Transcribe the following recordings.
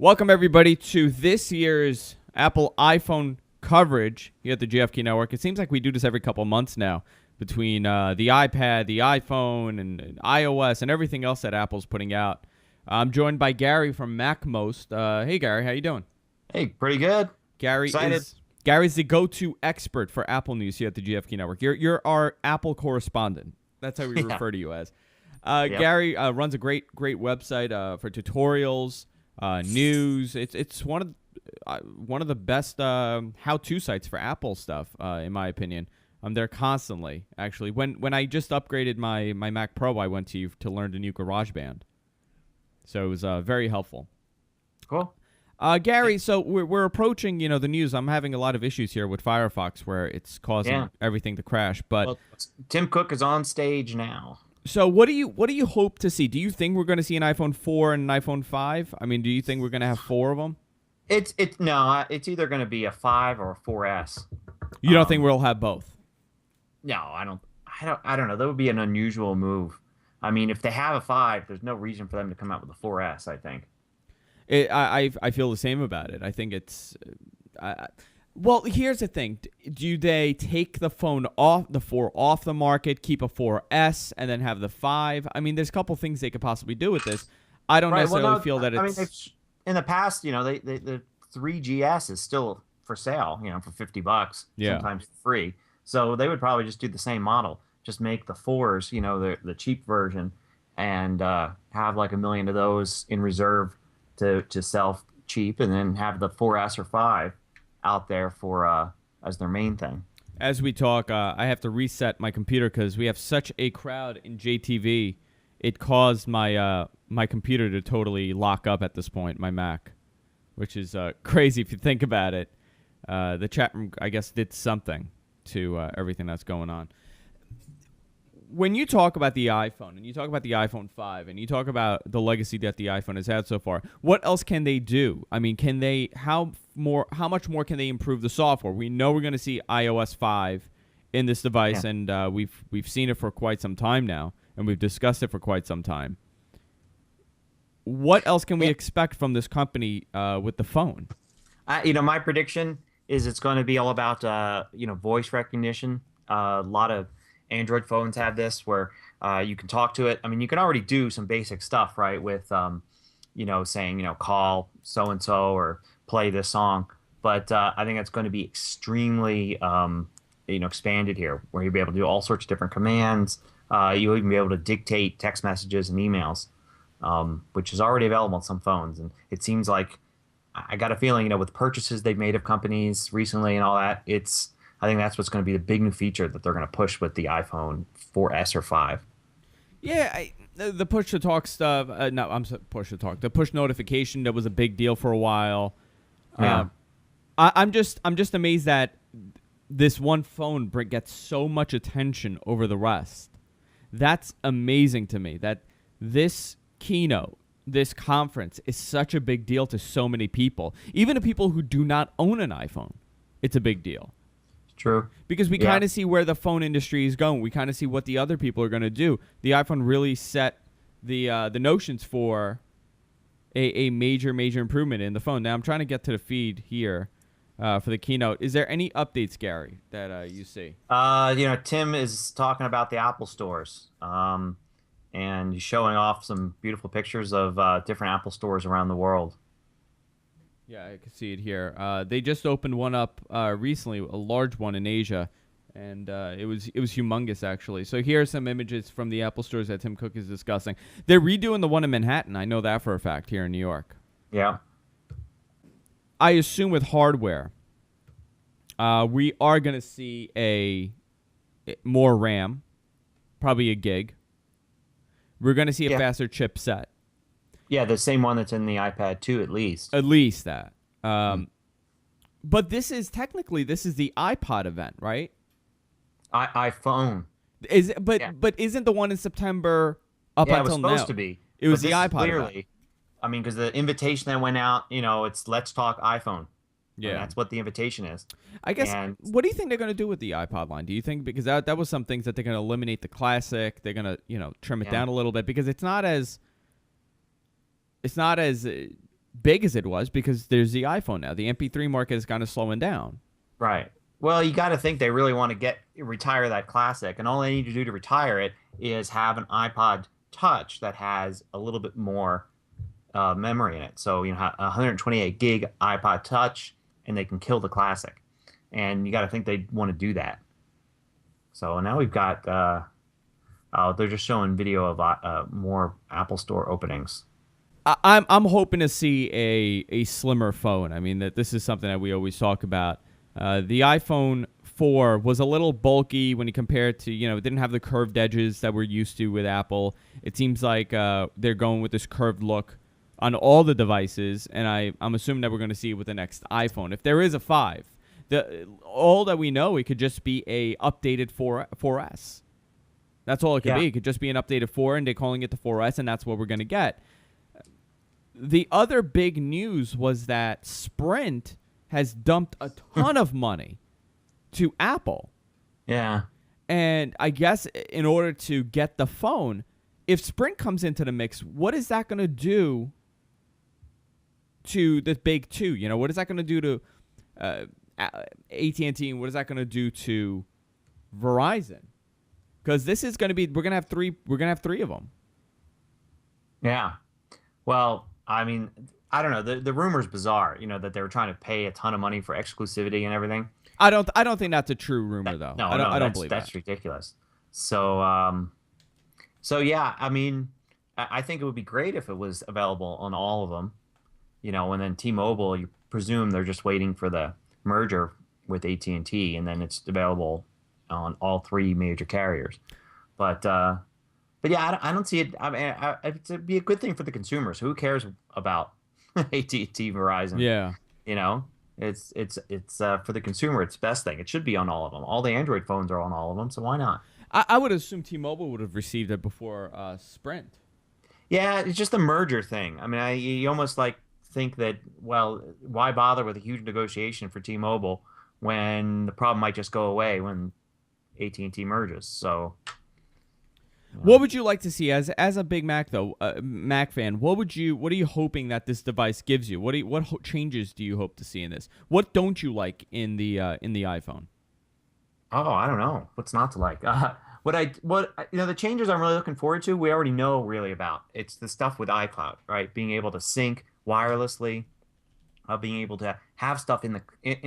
Welcome, everybody, to this year's Apple iPhone coverage here at the GFK Network. It seems like we do this every couple months now between the iPad, the iPhone, and iOS, and everything else that Apple's putting out. I'm joined by Gary from MacMost. Hey, Gary, how you doing? Hey, pretty good. Gary's the go-to expert for Apple news here at the GFK Network. You're our Apple correspondent. That's how we refer to you as. Yep. Gary runs a great website for tutorials. News. It's one of the best how-to sites for Apple stuff, in my opinion. I'm there constantly. Actually, when I just upgraded my Mac Pro, I went to you to learn the new GarageBand, so it was very helpful. Cool. Gary, so we're approaching the news. I'm having a lot of issues here with Firefox where it's causing everything to crash. But Tim Cook is on stage now. So what do you hope to see? Do you think we're going to see an iPhone 4 and an iPhone 5? I mean, do you think we're going to have 4 of them? It's either going to be a 5 or a 4S. You don't think we'll have both? No, I don't know. That would be an unusual move. I mean, if they have a 5, there's no reason for them to come out with a 4S, I think. I feel the same about it. I think it's well, here's the thing. Do they take the 4 off the market, keep a 4S, and then have the 5? I mean, there's a couple things they could possibly do with this. I don't necessarily feel that it's... I mean, in the past, the 3GS is still for sale, for $50, sometimes for free. So they would probably just do the same model. Just make the 4s, the cheap version, and have like 1 million of those in reserve to sell cheap, and then have the 4S or 5 out there for as their main thing. As we talk, I have to reset my computer because we have such a crowd in JTV. It caused my my computer to totally lock up at this point, my Mac, which is crazy if you think about it. The chat room, I guess, did something to everything that's going on. When you talk about the iPhone, and you talk about the iPhone 5, and you talk about the legacy that the iPhone has had so far, what else can they do? I mean, how much more can they improve the software? We know we're going to see iOS 5 in this device, and we've seen it for quite some time now, and we've discussed it for quite some time. What else can we expect from this company with the phone? My prediction is it's going to be all about voice recognition. A lot of Android phones have this where you can talk to it. I mean, you can already do some basic stuff, right, with, saying, call so-and-so or play this song. But I think that's going to be extremely, expanded here, where you'll be able to do all sorts of different commands. You'll even be able to dictate text messages and emails, which is already available on some phones. And it seems like, I got a feeling, with purchases they've made of companies recently and all that, I think that's what's going to be the big new feature that they're going to push with the iPhone 4S or 5. Yeah, the push-to-talk stuff. Push-to-talk. The push notification, that was a big deal for a while. Yeah. I'm just amazed that this one phone gets so much attention over the rest. That's amazing to me, that this keynote, this conference, is such a big deal to so many people. Even to people who do not own an iPhone, it's a big deal. True. Because we kind of see where the phone industry is going. We kind of see what the other people are going to do. The iPhone really set the notions for a major improvement in the phone. Now, I'm trying to get to the feed here for the keynote. Is there any updates, Gary, that you see? Tim is talking about the Apple stores, and he's showing off some beautiful pictures of different Apple stores around the world. Yeah, I can see it here. They just opened one up recently, a large one in Asia, and it was humongous, actually. So here are some images from the Apple stores that Tim Cook is discussing. They're redoing the one in Manhattan. I know that for a fact, here in New York. Yeah. I assume with hardware, we are going to see more RAM, probably a gig. We're going to see a faster chipset. Yeah, the same one that's in the iPad 2, at least. At least that. But this is the iPod event, right? iPhone. But isn't the one in September up until now? It was supposed to be. It was the iPod event. I mean, because the invitation that went out, it's Let's Talk iPhone. Yeah, and that's what the invitation is. I guess. What do you think they're going to do with the iPod line? Do you think, because that was some things that they're going to eliminate the classic, they're going to trim it down a little bit, because it's not as big as it was because there's the iPhone now. The MP3 market is kind of slowing down. Right. Well, you got to think they really want to retire that classic, and all they need to do to retire it is have an iPod Touch that has a little bit more memory in it. So, 128 gig iPod Touch, and they can kill the classic. And you got to think they want to do that. So now we've got. They're just showing video of more Apple Store openings. I'm hoping to see a slimmer phone. I mean, that this is something that we always talk about. The iPhone 4 was a little bulky when you compare it to, it didn't have the curved edges that we're used to with Apple. It seems like they're going with this curved look on all the devices, and I'm assuming that we're going to see it with the next iPhone. If there is a 5, all that we know, it could just be a updated 4S. That's all it could be. It could just be an updated 4, and they're calling it the 4S, and that's what we're going to get. The other big news was that Sprint has dumped a ton of money to Apple. Yeah. And I guess in order to get the phone, if Sprint comes into the mix, what is that going to do to the big two? What is that going to do to AT&T, and what is that going to do to Verizon? Because this is going to be, we're going to have three of them. Yeah. Well, I mean, I don't know. The rumor's bizarre, that they were trying to pay a ton of money for exclusivity and everything. I don't think that's a true rumor, though. No, I don't believe that's that. ridiculous. So, yeah, I mean, I think it would be great if it was available on all of them, and then T-Mobile, you presume they're just waiting for the merger with AT&T, and then it's available on all 3 major carriers. But yeah, I don't see it. I mean, it'd be a good thing for the consumers. Who cares about AT&T, Verizon? Yeah. It's for the consumer. It's the best thing. It should be on all of them. All the Android phones are on all of them, so why not? I would assume T-Mobile would have received it before Sprint. Yeah, it's just a merger thing. I mean, you almost think that, well, why bother with a huge negotiation for T-Mobile when the problem might just go away when AT&T merges? So. What would you like to see as a big Mac Mac fan? What are you hoping that this device gives you? What changes do you hope to see in this? What don't you like in the iPhone? Oh, I don't know. What's not to like? The changes I'm really looking forward to, we already know really about. It's the stuff with iCloud, right? Being able to sync wirelessly, being able to have stuff in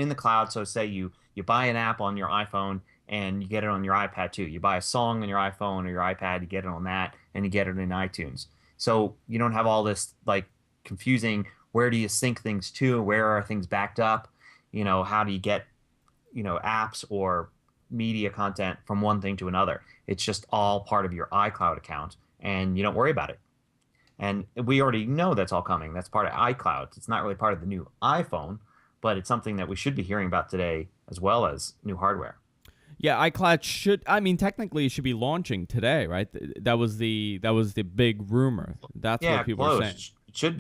the cloud. So say you buy an app on your iPhone and you get it on your iPad too. You buy a song on your iPhone or your iPad, you get it on that, and you get it in iTunes. So you don't have all this confusing, where do you sync things to? Where are things backed up? How do you get, apps or media content from one thing to another? It's just all part of your iCloud account, and you don't worry about it. And we already know that's all coming. That's part of iCloud. It's not really part of the new iPhone, but it's something that we should be hearing about today, as well as new hardware. Yeah, iCloud technically it should be launching today, right? That was the big rumor. That's what people are saying. It should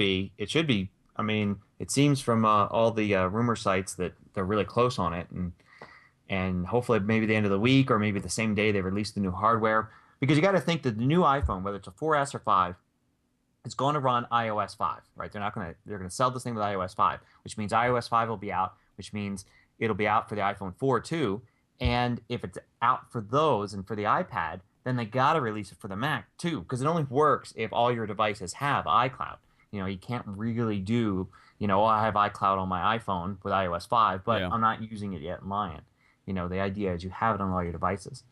be. I mean, it seems from all the rumor sites that they're really close on it, and hopefully maybe the end of the week or maybe the same day they release the new hardware. Because you got to think that the new iPhone, whether it's a 4S or 5, it's going to run iOS 5, right? They're going to sell this thing with iOS 5, which means iOS 5 will be out, which means it'll be out for the iPhone 4 too. And if it's out for those and for the iPad, then they got to release it for the Mac too, because it only works if all your devices have iCloud. You can't really do, I have iCloud on my iPhone with iOS 5, but I'm not using it yet in Lion. The idea is you have it on all your devices.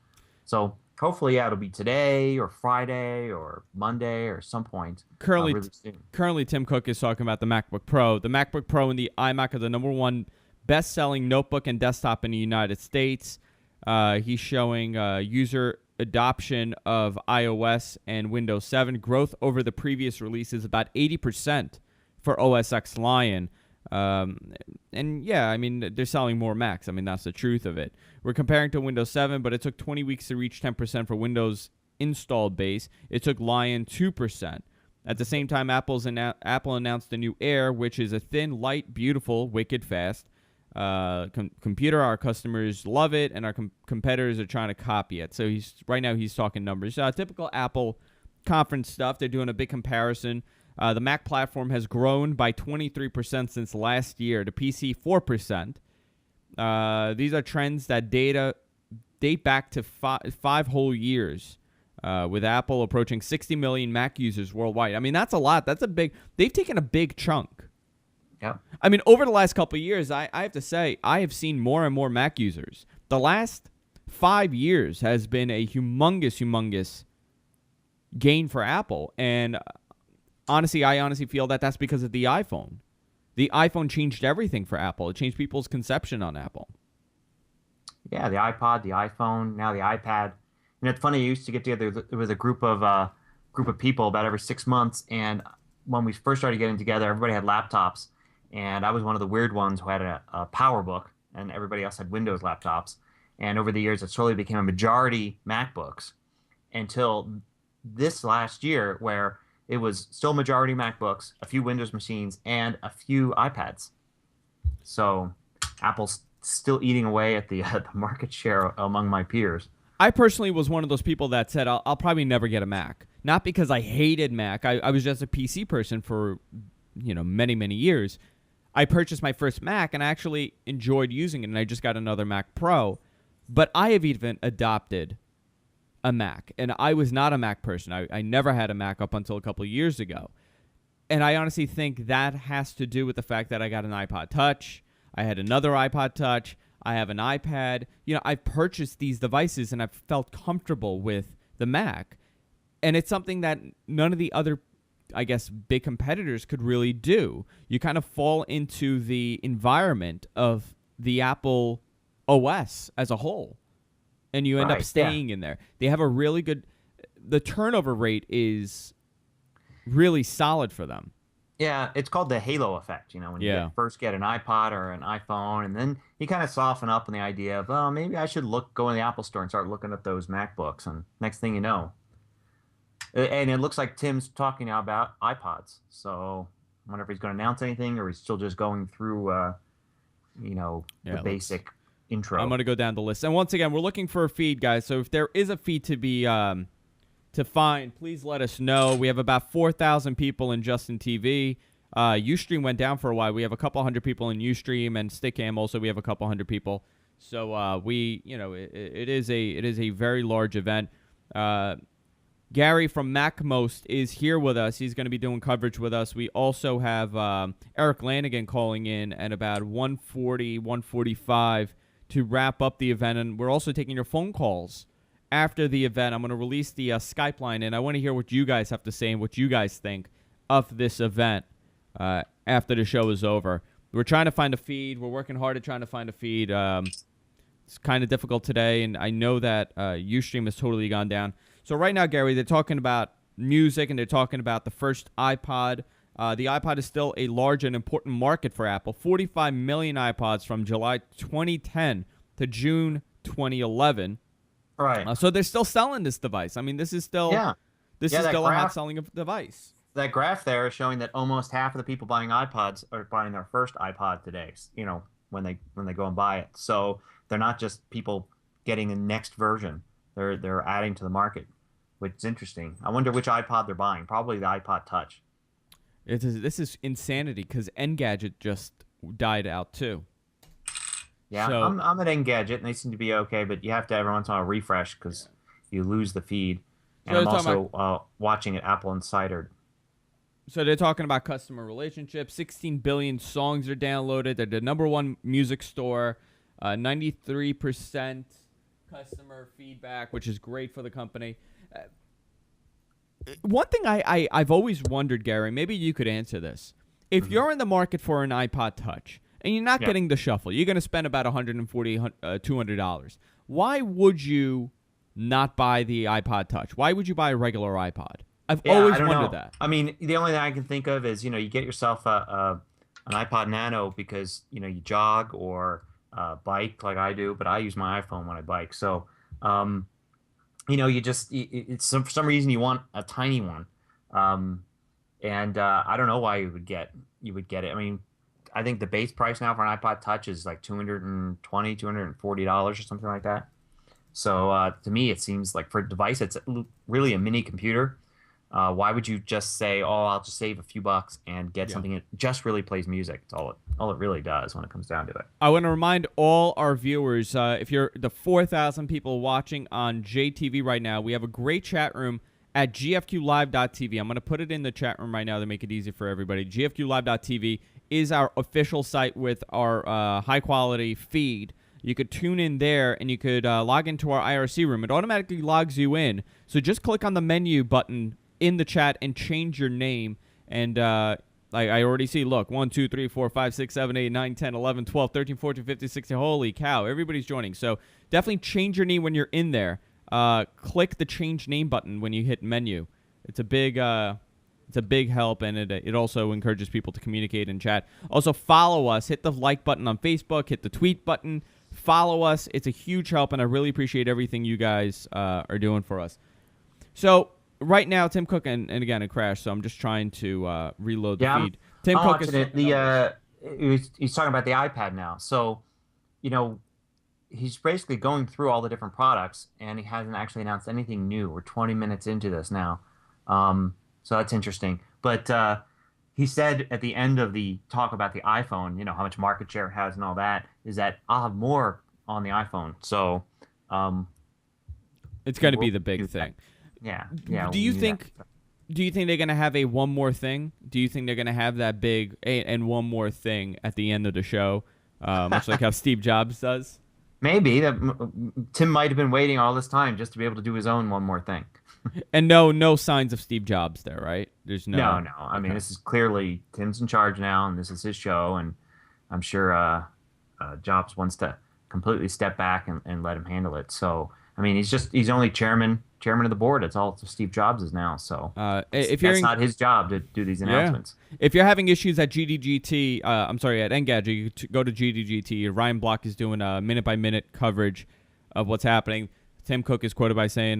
So hopefully, it'll be today or Friday or Monday or some point. Currently, Tim Cook is talking about the MacBook Pro. The MacBook Pro and the iMac are the #1 best-selling notebook and desktop in the United States. He's showing user adoption of iOS and Windows 7. Growth over the previous releases, about 80% for OS X Lion. And yeah, I mean, they're selling more Macs. I mean, that's the truth of it. We're comparing to Windows 7, but it took 20 weeks to reach 10% for Windows installed base. It took Lion 2%. At the same time, Apple announced the new Air, which is a thin, light, beautiful, wicked fast computer. Our customers love it, and our competitors are trying to copy it. So right now he's talking numbers. Typical Apple conference stuff. They're doing a big comparison. The Mac platform has grown by 23% since last year. The PC 4%. These are trends that date back to five whole years. With Apple approaching 60 million Mac users worldwide. I mean, that's a lot. They've taken a big chunk. Yeah. I mean, over the last couple of years, I have to say, I have seen more and more Mac users. The last 5 years has been a humongous gain for Apple. And honestly, I honestly feel that that's because of the iPhone. The iPhone changed everything for Apple. It changed people's conception on Apple. Yeah, the iPod, the iPhone, now the iPad. And it's funny, I used to get together with a group of people about every 6 months, and when we first started getting together, everybody had laptops, and I was one of the weird ones who had a PowerBook, and everybody else had Windows laptops. And over the years, it slowly became a majority MacBooks until this last year, where it was still majority MacBooks, a few Windows machines, and a few iPads. So Apple's still eating away at the market share among my peers. I personally was one of those people that said, I'll probably never get a Mac. Not because I hated Mac. I was just a PC person for, many years. I purchased my first Mac, and I actually enjoyed using it, and I just got another Mac Pro. But I have even adopted a Mac, and I was not a Mac person. I never had a Mac up until a couple of years ago. And I honestly think that has to do with the fact that I got an iPod Touch. I had another iPod Touch. I have an iPad. I've purchased these devices, and I've felt comfortable with the Mac. And it's something that none of the other, I guess, big competitors could really do. You kind of fall into the environment of the Apple OS as a whole, and you end up staying in there. They have a really good – the turnover rate is really solid for them. Yeah, it's called the halo effect, when you first get an iPod or an iPhone, and then you kind of soften up on the idea of, oh, maybe I should go in the Apple store and start looking at those MacBooks, and next thing you know. And it looks like Tim's talking now about iPods, so I wonder if he's going to announce anything, or he's still just going through, the basic intro. I'm going to go down the list. And once again, we're looking for a feed, guys, so if there is a feed to be to find, please let us know. We have about 4,000 people in Justin TV. Ustream went down for a while. We have a couple hundred people in Ustream, and Stickam also we have a couple hundred people. So it is a very large event. Gary from MacMost is here with us. He's going to be doing coverage with us. We also have Erik Lanigan calling in at about 1:40, 1:45 to wrap up the event, and we're also taking your phone calls after the event. I'm going to release the Skype line, and I want to hear what you guys have to say and what you guys think of this event after the show is over. We're trying to find a feed. We're working hard at trying to find a feed. It's kind of difficult today, and I know that Ustream has totally gone down. So right now, Gary, they're talking about music, and they're talking about the first iPod. The iPod is still a large and important market for Apple. 45 million iPods from July 2010 to June 2011. Right. So they're still selling this device. I mean, this is still a hot-selling device. That graph there is showing that almost half of the people buying iPods are buying their first iPod today. When they go and buy it. So they're not just people getting the next version. They're adding to the market, which is interesting. I wonder which iPod they're buying. Probably the iPod Touch. This is insanity because Engadget just died out too. Yeah, so, I'm at Engadget, and they seem to be okay, but you have to every once in a while refresh because you lose the feed. And I'm also watching at Apple Insider. So they're talking about customer relationships. 16 billion songs are downloaded. They're the #1 music store. 93% customer feedback, which is great for the company. One thing I've always wondered, Gary, maybe you could answer this. If you're in the market for an iPod Touch and you're not getting the shuffle, you're going to spend about $140, $200. Why would you not buy the iPod Touch? Why would you buy a regular iPod? I've always wondered that. I mean, the only thing I can think of is, you get yourself an iPod Nano because, you jog or bike like I do, but I use my iPhone when I bike. So, it's for some reason you want a tiny one. And I don't know why you would get it. I mean, I think the base price now for an iPod Touch is like $220, $240 or something like that. So to me, it seems like for a device, it's really a mini computer. Why would you just say, "Oh, I'll just save a few bucks and get Yeah. something that just really plays music"? It's all it really does when it comes down to it. I want to remind all our viewers, if you're the 4,000 people watching on JTV right now, we have a great chat room at gfqlive.tv. I'm going to put it in the chat room right now to make it easy for everybody. gfqlive.tv is our official site with our high-quality feed. You could tune in there, and you could log into our IRC room. It automatically logs you in. So just click on the menu button in the chat and change your name. And I already see, look, 1, 2, 3, 4, 5, 6, 7, 8, 9, 10, 11, 12, 13, 14, 15, 16. Holy cow, everybody's joining. So definitely change your name when you're in there. Click the change name button when you hit menu. It's a big help, and it also encourages people to communicate and chat. Also, follow us. Hit the like button on Facebook. Hit the tweet button. Follow us. It's a huge help, and I really appreciate everything you guys are doing for us. So right now, Tim Cook, and again, it crashed, so I'm just trying to reload the Yeah, feed. Tim I'm Cook is watching it. He's talking about the iPad now. So, you know, he's basically going through all the different products, and he hasn't actually announced anything new. We're 20 minutes into this now, so that's interesting. But he said at the end of the talk about the iPhone, how much market share it has and all that, is that I'll have more on the iPhone. So, um, it's going to be we'll the big do thing. that. Yeah. Do we you knew think? that. Do you think they're gonna have a one more thing? Do you think they're gonna have that big and one more thing at the end of the show, much like how Steve Jobs does? Maybe that Tim might have been waiting all this time just to be able to do his own one more thing. And no signs of Steve Jobs there, right? There's No, no. no. I mean, Okay. this is clearly Tim's in charge now, and this is his show, and I'm sure Jobs wants to completely step back and let him handle it. So, I mean, he's only chairman of the board. It's all Steve Jobs is now. So If you're that's in, not his job to do these yeah, announcements. if you're having issues at GDGT, I'm sorry, at Engadget, you go to GDGT. Ryan Block is doing a minute by minute coverage of what's happening. Tim Cook is quoted by saying,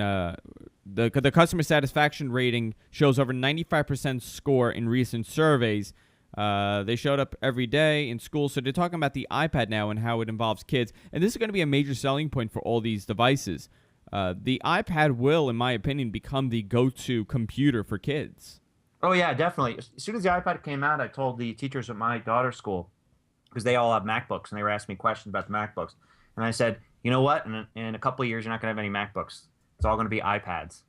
the customer satisfaction rating shows over 95% score in recent surveys. They showed up every day in school. So they're talking about the iPad now and how it involves kids. And this is going to be a major selling point for all these devices. The iPad will, in my opinion, become the go-to computer for kids. Oh yeah, definitely. As soon as the iPad came out, I told the teachers at my daughter's school because they all have MacBooks, and they were asking me questions about the MacBooks, and I said, you know what? In a couple of years, you're not going to have any MacBooks. It's all going to be iPads.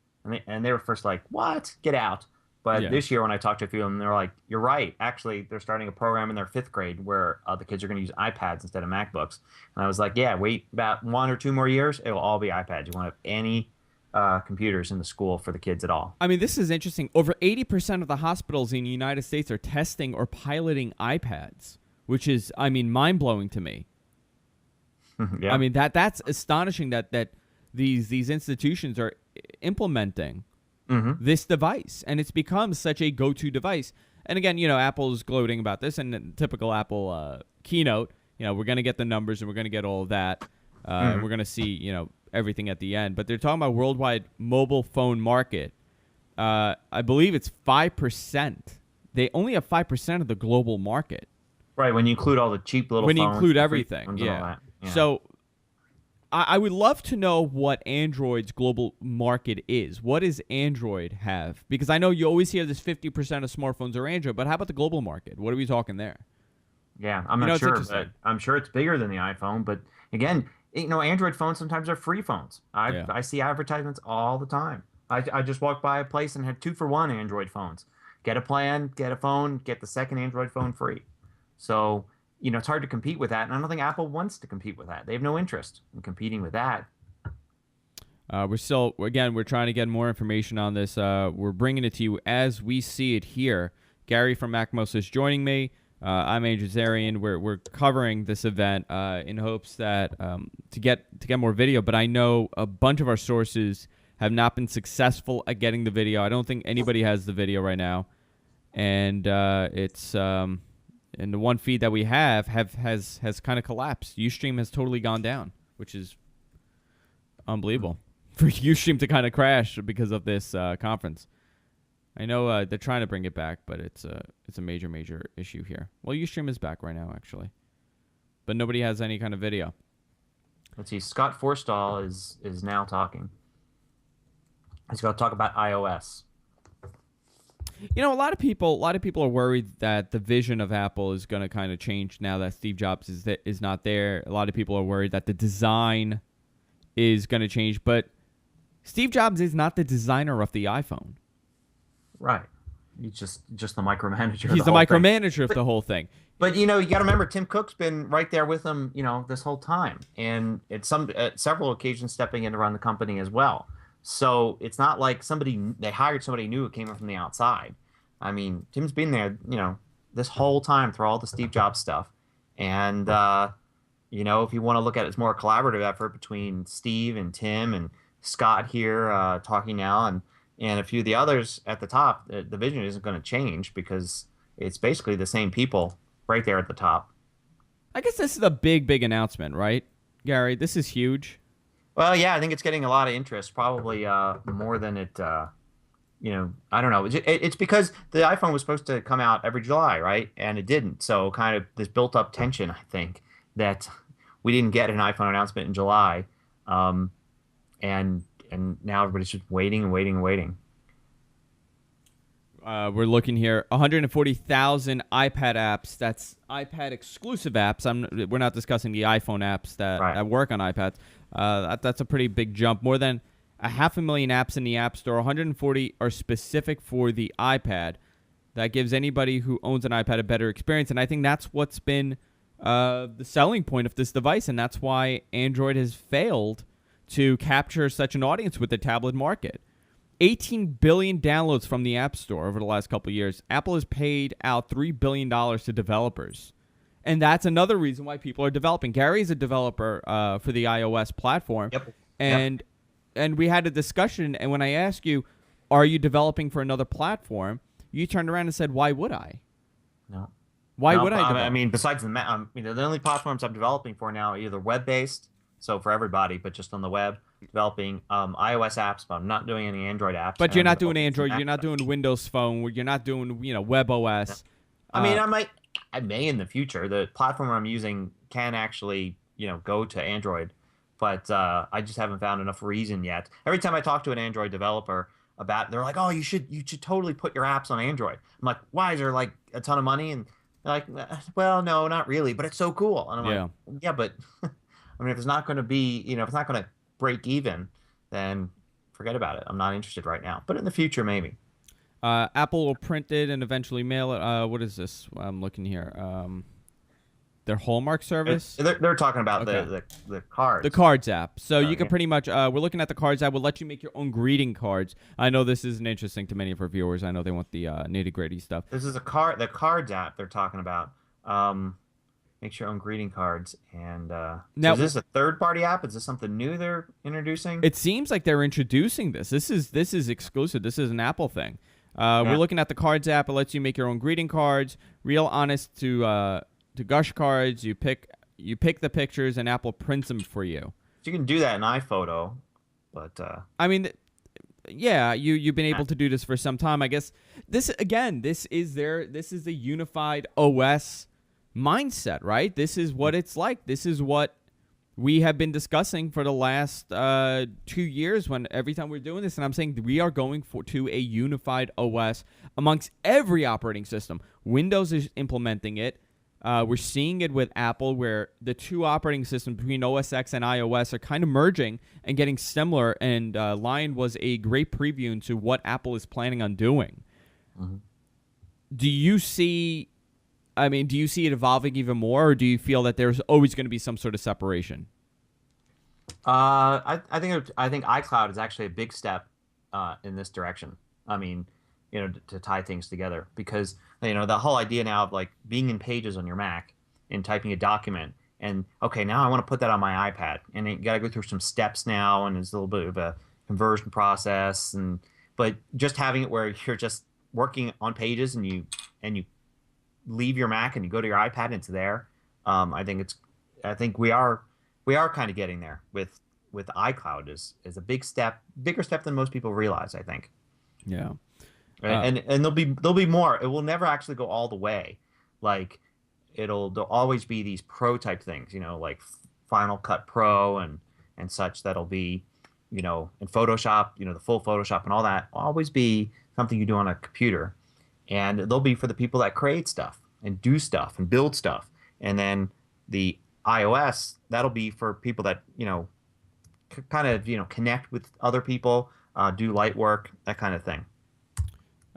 And they were first like, what? Get out. But Yeah. this year, when I talked to a few of them, they were like, you're right. Actually, they're starting a program in their fifth grade where the kids are going to use iPads instead of MacBooks. And I was like, yeah, wait about 1 or 2 more years. It will all be iPads. You won't have any computers in the school for the kids at all. I mean, this is interesting. Over 80% of the hospitals in the United States are testing or piloting iPads, which is, I mean, mind-blowing to me. Yeah. I mean, that's astonishing that these institutions are implementing this device, and it's become such a go-to device. And again, Apple's gloating about this, and in typical Apple keynote, we're going to get the numbers and we're going to get all of that, and we're going to see, everything at the end. But they're talking about worldwide mobile phone market. I believe it's 5%. They only have 5% of the global market. Right, when you include all the cheap little When you phones, include the free everything, phones and all yeah. that. Yeah. So I would love to know what Android's global market is. What does Android have? Because I know you always hear this 50% of smartphones are Android, but how about the global market? What are we talking there? Yeah, I'm You know, not it's sure, interesting. but I'm sure it's bigger than the iPhone. But again, Android phones sometimes are free phones. Yeah. I see advertisements all the time. I just walked by a place and had 2-for-1 Android phones. Get a plan, get a phone, get the second Android phone free. So, it's hard to compete with that. And I don't think Apple wants to compete with that. They have no interest in competing with that. We're trying to get more information on this. We're bringing it to you as we see it here. Gary from MacMost is joining me. I'm Andrew Zarian. We're covering this event in hopes that to get more video. But I know a bunch of our sources have not been successful at getting the video. I don't think anybody has the video right now, and it's and the one feed that we has kind of collapsed. Ustream has totally gone down, which is unbelievable for Ustream to kind of crash because of this conference. I know they're trying to bring it back, but it's a major issue here. Well, Ustream is back right now, actually, but nobody has any kind of video. Let's see. Scott Forstall is now talking. He's going to talk about iOS. A lot of people are worried that the vision of Apple is going to kind of change now that Steve Jobs is not there. A lot of people are worried that the design is going to change, but Steve Jobs is not the designer of the iPhone. Right. He's just the micromanager. He's the micromanager of the whole thing. But you got to remember, Tim Cook's been right there with him, this whole time, and at several occasions stepping in to run the company as well. So it's not like they hired somebody new who came in from the outside. I mean, Tim's been there, this whole time through all the Steve Jobs stuff, and if you want to look at it as more a collaborative effort between Steve and Tim and Scott here talking now, and a few of the others at the top, the vision isn't going to change because it's basically the same people right there at the top. I guess this is a big, big announcement, right, Gary? This is huge. Well, yeah, I think it's getting a lot of interest, probably more than it, I don't know. It's because the iPhone was supposed to come out every July, right? And it didn't. So kind of this built up tension, I think, that we didn't get an iPhone announcement in July. And now everybody's just waiting and waiting and waiting. We're looking here, 140,000 iPad apps. That's iPad exclusive apps. We're not discussing the iPhone apps that work on iPads. That's a pretty big jump. More than 500,000 apps in the App Store. 140 are specific for the iPad. That gives anybody who owns an iPad a better experience, and I think that's what's been the selling point of this device, and that's why Android has failed to capture such an audience with the tablet market. 18 billion downloads from the App Store over the last couple of years. Apple has paid out $3 billion to developers. And that's another reason why people are developing. Gary's a developer for the iOS platform. Yep. And we had a discussion, and when I asked you, are you developing for another platform, you turned around and said, why would I? No. Why would I develop? I mean, besides the only platforms I'm developing for now are either web-based, so for everybody, but just on the web, developing iOS apps, but I'm not doing any Android apps. But you're not doing Android, you're not doing Windows Phone, you're not doing, Web OS. I mean, I may in the future. The platform I'm using can actually, go to Android, but I just haven't found enough reason yet. Every time I talk to an Android developer about, they're like, "Oh, you should totally put your apps on Android." I'm like, "Why? Is there like a ton of money?" And they're like, "Well, no, not really, but it's so cool." And I'm like, "Yeah, but I mean, if it's not going to be, if it's not going to break even, then forget about it. I'm not interested right now, but in the future, maybe." Apple will print it and eventually mail it. What is this? I'm looking here. Their Hallmark service? They're talking about the cards. The Cards app. So you can pretty much, we're looking at the Cards app. We'll let you make your own greeting cards. I know this isn't interesting to many of our viewers. I know they want the nitty-gritty stuff. This is the Cards app they're talking about. Make your own greeting cards. And now, so is this a third-party app? Is this something new they're introducing? It seems like they're introducing this. This is exclusive. This is an Apple thing. We're looking at the Cards app. It lets you make your own greeting cards, real honest to gush cards. You pick the pictures, and Apple prints them for you. So you can do that in iPhoto, but I mean, you've been able to do this for some time. I guess this is the unified OS mindset, right? This is what it's like. This is what we have been discussing for the last 2 years when every time we're doing this, and I'm saying we are going to a unified OS amongst every operating system. Windows is implementing it. We're seeing it with Apple, where the two operating systems between OS X and iOS are kind of merging and getting similar, and Lion was a great preview into what Apple is planning on doing. Mm-hmm. Do you see it evolving even more, or do you feel that there's always going to be some sort of separation? I think iCloud is actually a big step in this direction. I mean, to tie things together, because the whole idea now of like being in Pages on your Mac and typing a document, and okay, now I want to put that on my iPad, and you got to go through some steps now, and there's a little bit of a conversion process, but just having it where you're just working on Pages and you leave your Mac and you go to your iPad and it's there. I think we are kind of getting there with iCloud is a bigger step than most people realize, I think. Yeah. And there'll be more. It will never actually go all the way. Like there'll always be these pro type things, like Final Cut Pro and such, that'll be, in Photoshop, the full Photoshop and all that will always be something you do on a computer. and they'll be for the people that create stuff and do stuff and build stuff. And then the iOS, that'll be for people that, kind of, connect with other people, do light work, that kind of thing.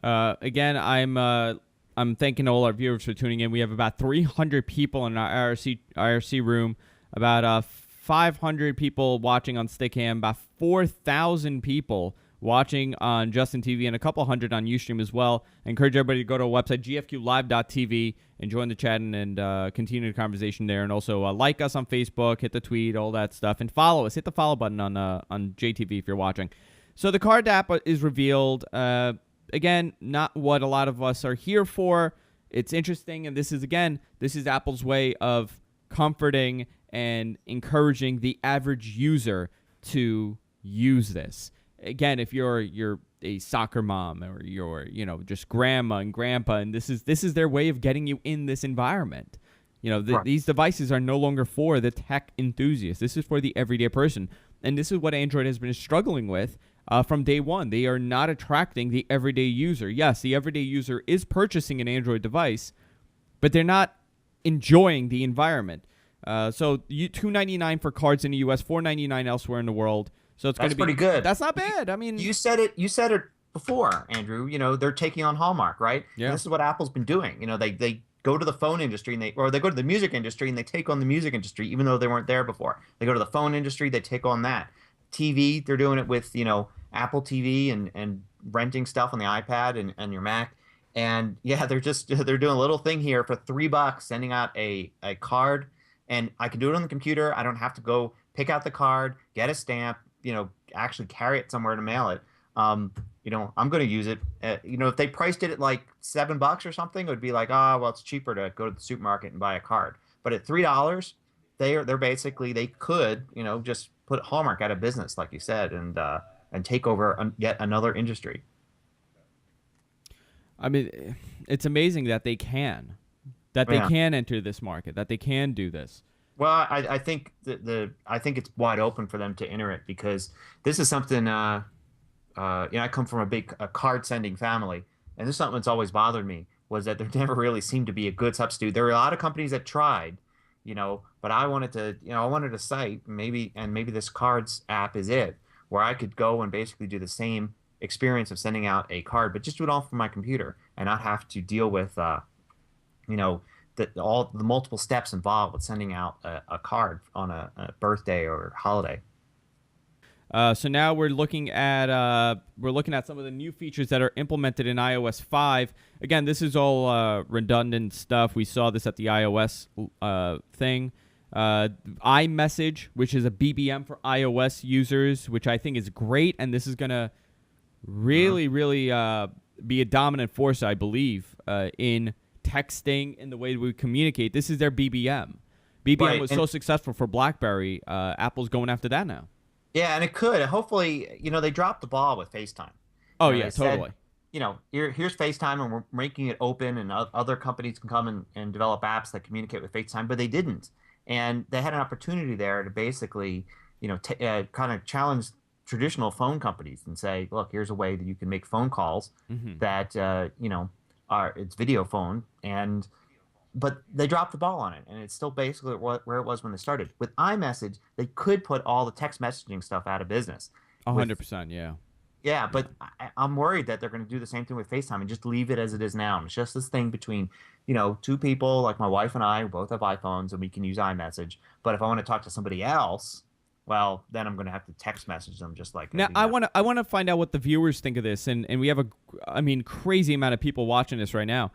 Again, I'm thanking all our viewers for tuning in. We have about 300 people in our IRC room, about 500 people watching on Stickam, about 4,000 people watching on Justin TV, and a couple hundred on Ustream as well. I encourage everybody to go to our website, gfqlive.tv, and join the chat and continue the conversation there. And also like us on Facebook, hit the tweet, all that stuff, and follow us. Hit the follow button on JTV if you're watching. So the card app is revealed. Again, not what a lot of us are here for. It's interesting, and this is Apple's way of comforting and encouraging the average user to use this. Again, if you're a soccer mom or you're just grandma and grandpa, and this is their way of getting you in this environment. Right. These devices are no longer for the tech enthusiast. This is for the everyday person, and this is what Android has been struggling with from day one. They are not attracting the everyday user. Yes, the everyday user is purchasing an Android device, but they're not enjoying the environment. So $299 for cards in the U.S., $499 elsewhere in the world. So it's going to be pretty good. That's not bad. I mean, you said it before, Andrew. They're taking on Hallmark, right? Yeah. And this is what Apple's been doing. They go to the phone industry they go to the music industry and they take on the music industry, even though they weren't there before. They go to the phone industry, they take on that. TV, they're doing it with Apple TV and renting stuff on the iPad and your Mac. And yeah, they're doing a little thing here for $3, sending out a card, and I can do it on the computer. I don't have to go pick out the card, get a stamp, actually carry it somewhere to mail it. I'm going to use it. If they priced it at like $7 or something, it would be like, well, it's cheaper to go to the supermarket and buy a card. But at $3, they're basically, they could, just put Hallmark out of business, like you said, and take over yet another industry. I mean, it's amazing that they can enter this market, that they can do this. Well, I think I think it's wide open for them to enter it, because this is something. I come from a card sending family, and this is something that's always bothered me, was that there never really seemed to be a good substitute. There were a lot of companies that tried, but I wanted a site, maybe this cards app is it, where I could go and basically do the same experience of sending out a card, but just do it all from my computer and not have to deal with all the multiple steps involved with sending out a card on a birthday or holiday. So now we're looking at some of the new features that are implemented in iOS 5. Again, this is all redundant stuff. We saw this at the iOS thing. iMessage, which is a BBM for iOS users, which I think is great, and this is gonna really be a dominant force, I believe, in texting, in the way we communicate. This is their BBM. BBM was so successful for BlackBerry. Apple's going after that now. Yeah, and it could. Hopefully, they dropped the ball with FaceTime. Oh, yeah, totally. Here's FaceTime, and we're making it open, and other companies can come and develop apps that communicate with FaceTime, but they didn't. And they had an opportunity there to basically, kind of challenge traditional phone companies and say, look, here's a way that you can make phone calls that, it's video phone, but they dropped the ball on it, and it's still basically where it was when they started. With iMessage, they could put all the text messaging stuff out of business. 100%, yeah. Yeah, but I'm worried that they're going to do the same thing with FaceTime and just leave it as it is now. And it's just this thing between, two people, like my wife and I, who both have iPhones, and we can use iMessage. But if I want to talk to somebody else, well, then I'm going to have to text message them just like. Now, I want to find out what the viewers think of this, and we have crazy amount of people watching this right now.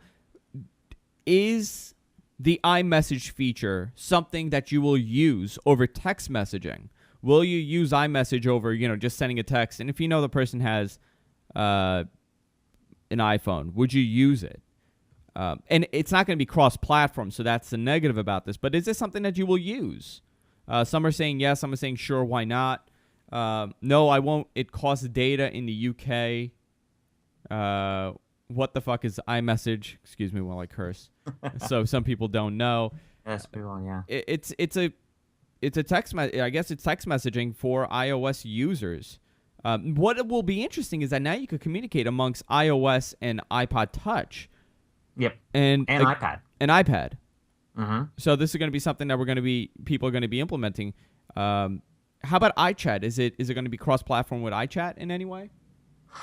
Is the iMessage feature something that you will use over text messaging? Will you use iMessage over, just sending a text? And if the person has an iPhone, would you use it? And it's not going to be cross-platform, so that's the negative about this. But is this something that you will use? Some are saying yes. Some are saying sure, why not? No, I won't. It costs data in the UK. What the fuck is iMessage? Excuse me while I curse. So some people don't know. Yes, people, yeah. It's a text. I guess it's text messaging for iOS users. What will be interesting is that now you could communicate amongst iOS and iPod Touch. Yep. And iPad. An iPad. Mm-hmm. So this is going to be something that people are going to be implementing. How about iChat? Is it going to be cross-platform with iChat in any way?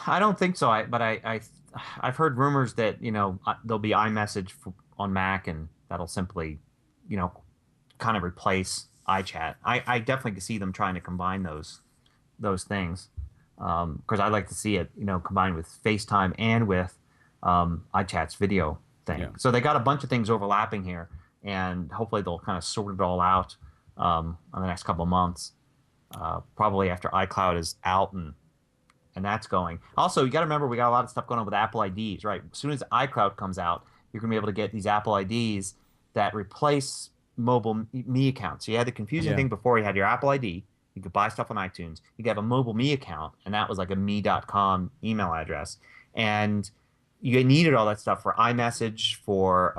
I don't think so. I've heard rumors that there'll be iMessage on Mac, and that'll simply, kind of replace iChat. I definitely could see them trying to combine those things, because I'd like to see it, combined with FaceTime and with iChat's video thing. Yeah. So they got a bunch of things overlapping here, and hopefully they'll kind of sort it all out in the next couple of months, probably after iCloud is out and that's going. Also, you got to remember we got a lot of stuff going on with Apple IDs, right? As soon as iCloud comes out, you're going to be able to get these Apple IDs that replace mobile Me accounts. So you had the confusing thing before. You had your Apple ID. You could buy stuff on iTunes. You could have a mobile Me account, and that was like a me.com email address. And you needed all that stuff for iMessage, for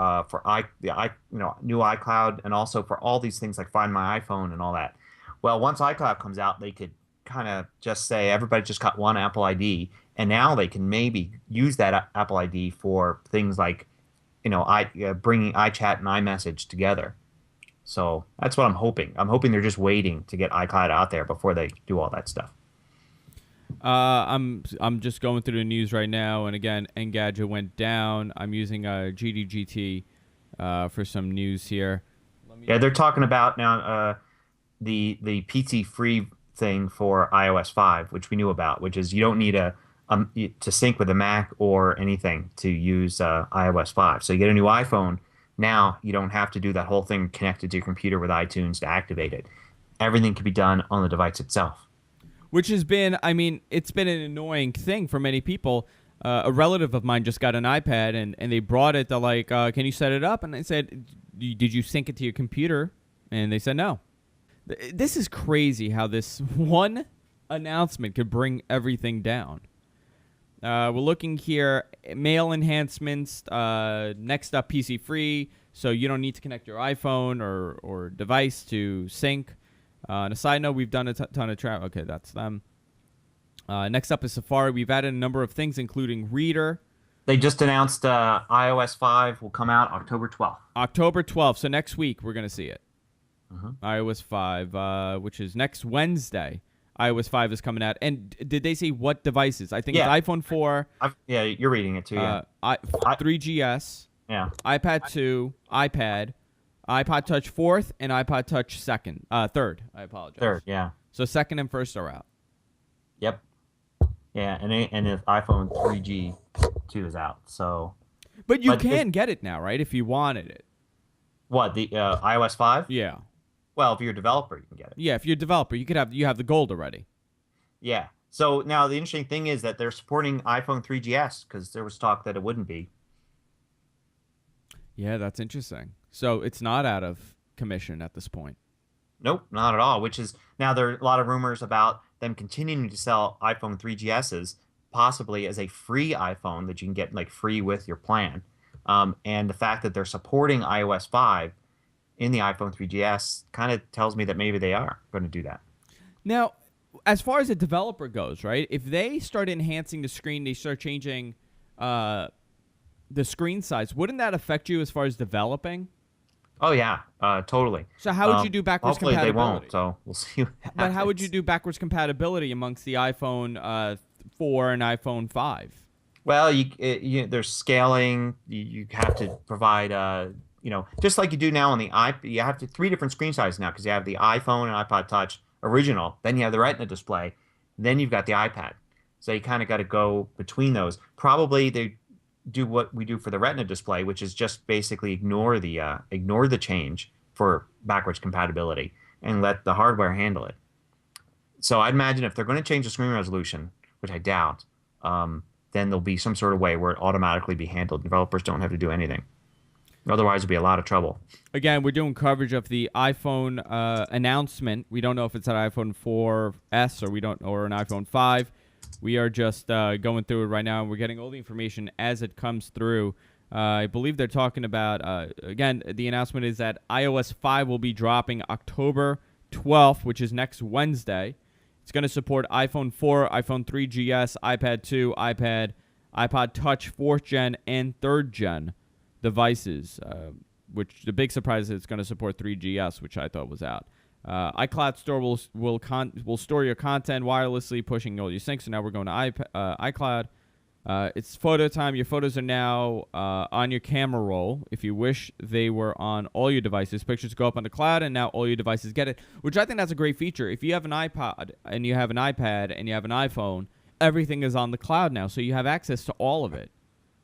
new iCloud, and also for all these things like Find My iPhone and all that. Well, once iCloud comes out, they could kind of just say everybody just got one Apple ID, and now they can maybe use that Apple ID for things like, bringing iChat and iMessage together. So that's what I'm hoping. I'm hoping they're just waiting to get iCloud out there before they do all that stuff. I'm just going through the news right now, and again, Engadget went down. I'm using GDGT for some news here. Yeah, they're talking about now the PT free thing for iOS 5, which we knew about, which is you don't need to sync with a Mac or anything to use iOS 5. So you get a new iPhone, now you don't have to do that whole thing connected to your computer with iTunes to activate it. Everything can be done on the device itself. Which has been, it's been an annoying thing for many people. A relative of mine just got an iPad, and they brought it. They're like, can you set it up? And I said, did you sync it to your computer? And they said no. This is crazy how this one announcement could bring everything down. We're looking here, mail enhancements, next up PC free, so you don't need to connect your iPhone or device to sync. On a side note, we've done a ton of travel. Okay, that's them. Next up is Safari. We've added a number of things, including Reader. They just announced iOS 5 will come out October 12th. October 12th, so next week we're going to see it. Mm-hmm. iOS 5, which is next Wednesday. iOS 5 is coming out. And did they say what devices? I think it's iPhone 4. Yeah, you're reading it too, yeah. 3GS, iPad 2, iPad, iPod Touch 4th, and iPod Touch 3rd. I apologize. 3rd, yeah. So 2nd and 1st are out. Yep. Yeah, and if iPhone 3G 2 is out, so. But you can get it now, right? If you wanted it. What, the iOS 5? Yeah. Well, if you're a developer, you can get it. Yeah, if you're a developer, you have the gold already. Yeah. So now the interesting thing is that they're supporting iPhone 3GS because there was talk that it wouldn't be. Yeah, that's interesting. So it's not out of commission at this point. Nope, not at all. Which is now there are a lot of rumors about them continuing to sell iPhone 3GSs, possibly as a free iPhone that you can get like free with your plan. And the fact that they're supporting iOS 5 in the iPhone 3GS kind of tells me that maybe they are going to do that. Now, as far as a developer goes, right, if they start enhancing the screen, they start changing the screen size, wouldn't that affect you as far as developing? Oh, yeah, totally. So how would you do backwards compatibility? Hopefully they won't, so we'll see what happens. But how would you do backwards compatibility amongst the iPhone 4 and iPhone 5? Well, there's scaling. You have to provide, just like you do now on the iPad. You have 3 different screen sizes now because you have the iPhone and iPod Touch original. Then you have the Retina display. Then you've got the iPad. So you kind of got to go between those. Probably they do what we do for the Retina display, which is just basically ignore the change for backwards compatibility and let the hardware handle it. So I'd imagine if they're going to change the screen resolution, which I doubt, then there'll be some sort of way where it automatically be handled. Developers don't have to do anything. Otherwise, it'll be a lot of trouble. Again, we're doing coverage of the iPhone announcement. We don't know if it's an iPhone 4S or an iPhone 5. We are just going through it right now, and we're getting all the information as it comes through. I believe they're talking about, again, the announcement is that iOS 5 will be dropping October 12th, which is next Wednesday. It's going to support iPhone 4, iPhone 3GS, iPad 2, iPod Touch 4th Gen, and 3rd Gen devices, which the big surprise is it's going to support 3GS, which I thought was out. iCloud Store will store your content wirelessly, pushing all your syncs. So now we're going to iCloud. It's photo time. Your photos are now on your camera roll. If you wish they were on all your devices, pictures go up on the cloud, and now all your devices get it, which I think that's a great feature. If you have an iPod and you have an iPad and you have an iPhone, everything is on the cloud now, so you have access to all of it.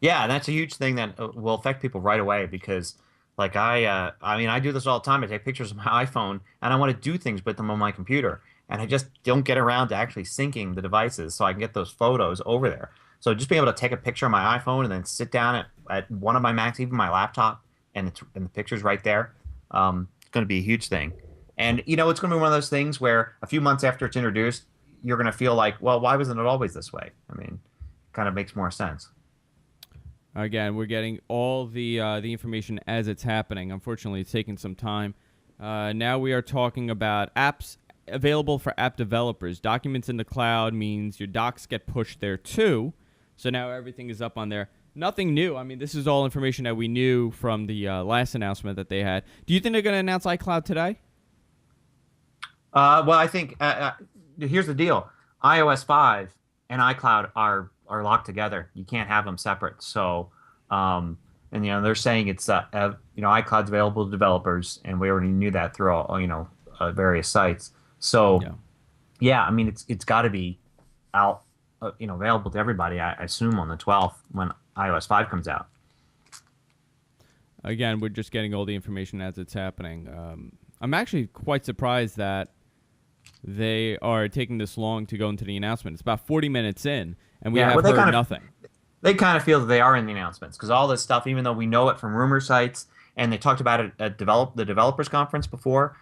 Yeah, and that's a huge thing that will affect people right away because, like, I mean, I do this all the time. I take pictures of my iPhone, and I want to do things with them on my computer, and I just don't get around to actually syncing the devices so I can get those photos over there. So just being able to take a picture of my iPhone and then sit down at one of my Macs, even my laptop, and the picture's right there, it's going to be a huge thing. And, you know, it's going to be one of those things where a few months after it's introduced, you're going to feel like, well, why wasn't it always this way? I mean, it kind of makes more sense. Again, we're getting all the information as it's happening. Unfortunately, it's taking some time. Now we are talking about apps available for app developers. Documents in the cloud means your docs get pushed there too. So now everything is up on there. Nothing new. I mean, this is all information that we knew from the last announcement that they had. Do you think they're going to announce iCloud today? Well, I think here's the deal: iOS 5 and iCloud are locked together. You can't have them separate. So, and you know, they're saying it's you know, iCloud's available to developers, and we already knew that through all, you know, various sites. So, yeah, I mean, it's got to be out, you know, available to everybody. I assume on the 12th when iOS 5 comes out. Again, we're just getting all the information as it's happening. I'm actually quite surprised that they are taking this long to go into the announcement. It's about 40 minutes in, and we have heard nothing. They kind of feel that they are in the announcements because all this stuff, even though we know it from rumor sites, and they talked about it at the developers conference before.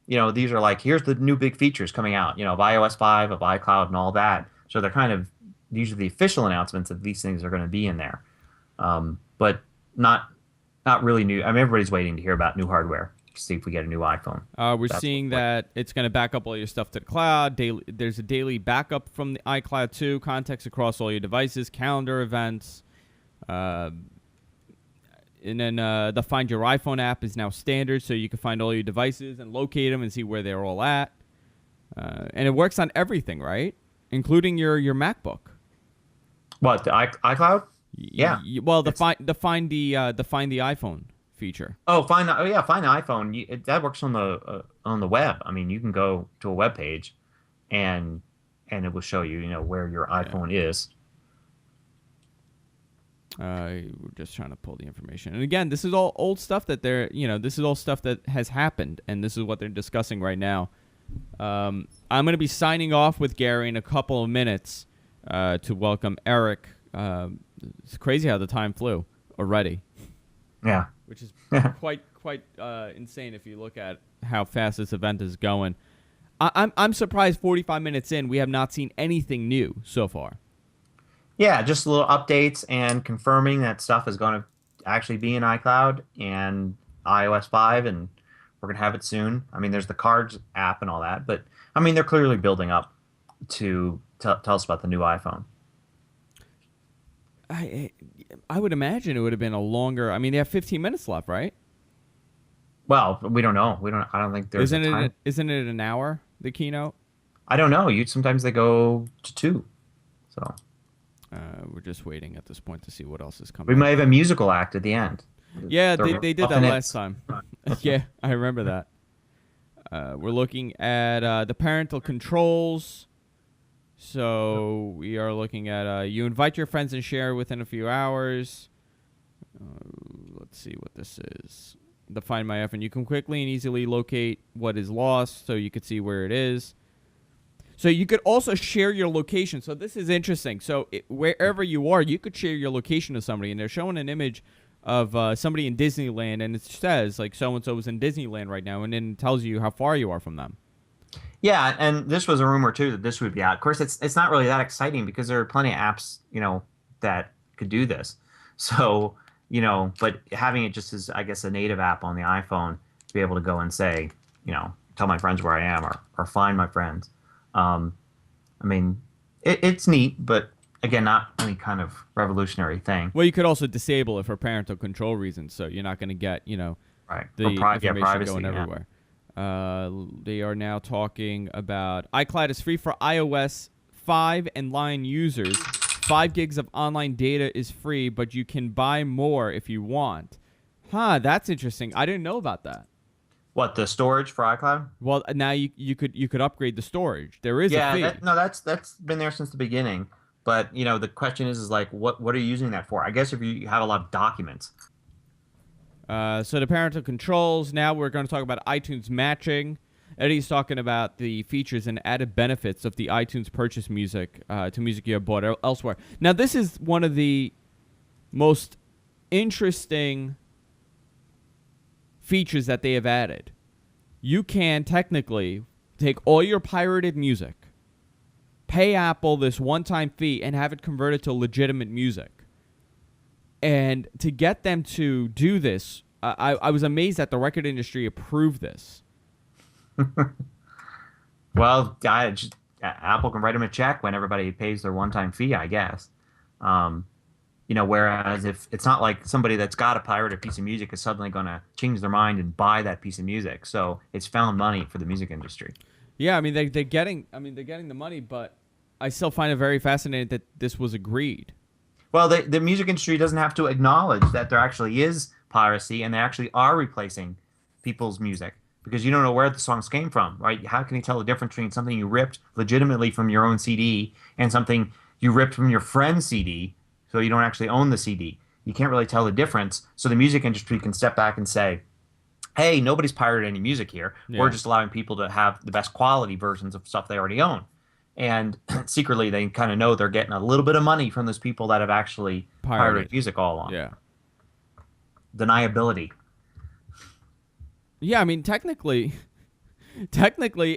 You know, these are like, here's the new big features coming out, you know, of iOS 5, of iCloud, and all that. So they're kind of, these are the official announcements that these things are going to be in there, but not really new. I mean, everybody's waiting to hear about new hardware to see if we get a new iPhone. We're seeing that it's going to back up all your stuff to the cloud. There's a daily backup from the iCloud too, context across all your devices, calendar events. And then the Find Your iPhone app is now standard, so you can find all your devices and locate them and see where they're all at. And it works on everything, right? Including your MacBook. What, the iCloud? Yeah. Well, the find the iPhone feature. Find the iPhone. That works on the web. I mean, you can go to a web page, and it will show you, you know, where your iPhone is. We're just trying to pull the information. And again, this is all old stuff that this is all stuff that has happened, and this is what they're discussing right now. I'm going to be signing off with Gary in a couple of minutes to welcome Erik. It's crazy how the time flew already. Yeah. Which is quite insane if you look at how fast this event is going. I'm surprised 45 minutes in, we have not seen anything new so far. Yeah, just little updates and confirming that stuff is going to actually be in iCloud and iOS 5, and we're going to have it soon. I mean, there's the Cards app and all that, but, I mean, they're clearly building up to tell us about the new iPhone. I would imagine it would have been a longer... I mean, they have 15 minutes left, right? Well, we don't know. I don't think there's a time. Isn't it an hour, the keynote? I don't know. Sometimes they go to 2, so... we're just waiting at this point to see what else is coming. We might have a musical act at the end. Yeah, they did that last time. Yeah, I remember that. We're looking at the parental controls. So we are looking at you invite your friends and share within a few hours. Let's see what this is. The Find My iPhone. You can quickly and easily locate what is lost, so you can see where it is. So you could also share your location. So this is interesting. So wherever you are, you could share your location to somebody. And they're showing an image of somebody in Disneyland. And it says, like, so-and-so is in Disneyland right now. And then it tells you how far you are from them. Yeah, and this was a rumor, too, that this would be out. Of course, it's not really that exciting because there are plenty of apps, you know, that could do this. So, you know, but having it just as, I guess, a native app on the iPhone to be able to go and say, you know, tell my friends where I am or find my friends. I mean, it's neat, but again, not any kind of revolutionary thing. Well, you could also disable it for parental control reasons, so you're not going to get, Right. For the information privacy, going yeah. everywhere. They are now talking about iCloud is free for iOS 5 and line users. 5 gigs of online data is free, but you can buy more if you want. Huh, that's interesting. I didn't know about that. What, the storage for iCloud? Well, now you could upgrade the storage. There is a fee. That's been there since the beginning. But the question is like, what are you using that for? I guess if you have a lot of documents. So the parental controls. Now we're going to talk about iTunes matching. Eddie's talking about the features and added benefits of the iTunes purchase music to music you have bought elsewhere. Now this is one of the most interesting features that they have added. You can technically take all your pirated music, pay Apple this one-time fee, and have it converted to legitimate music. And to get them to do this, I was amazed that the record industry approved this. Well, Apple can write them a check when everybody pays their one-time fee, I guess. Whereas if it's not like somebody that's got a pirated piece of music is suddenly going to change their mind and buy that piece of music. So it's found money for the music industry. Yeah, I mean they're getting the money, but I still find it very fascinating that this was agreed. Well, the music industry doesn't have to acknowledge that there actually is piracy and they actually are replacing people's music because you don't know where the songs came from, right? How can you tell the difference between something you ripped legitimately from your own CD and something you ripped from your friend's CD so you don't actually own the CD? You can't really tell the difference. So the music industry can step back and say, hey, nobody's pirated any music here. Yeah. We're just allowing people to have the best quality versions of stuff they already own. And secretly, they kind of know they're getting a little bit of money from those people that have actually pirated music all along. Yeah. Deniability. Yeah, I mean, technically,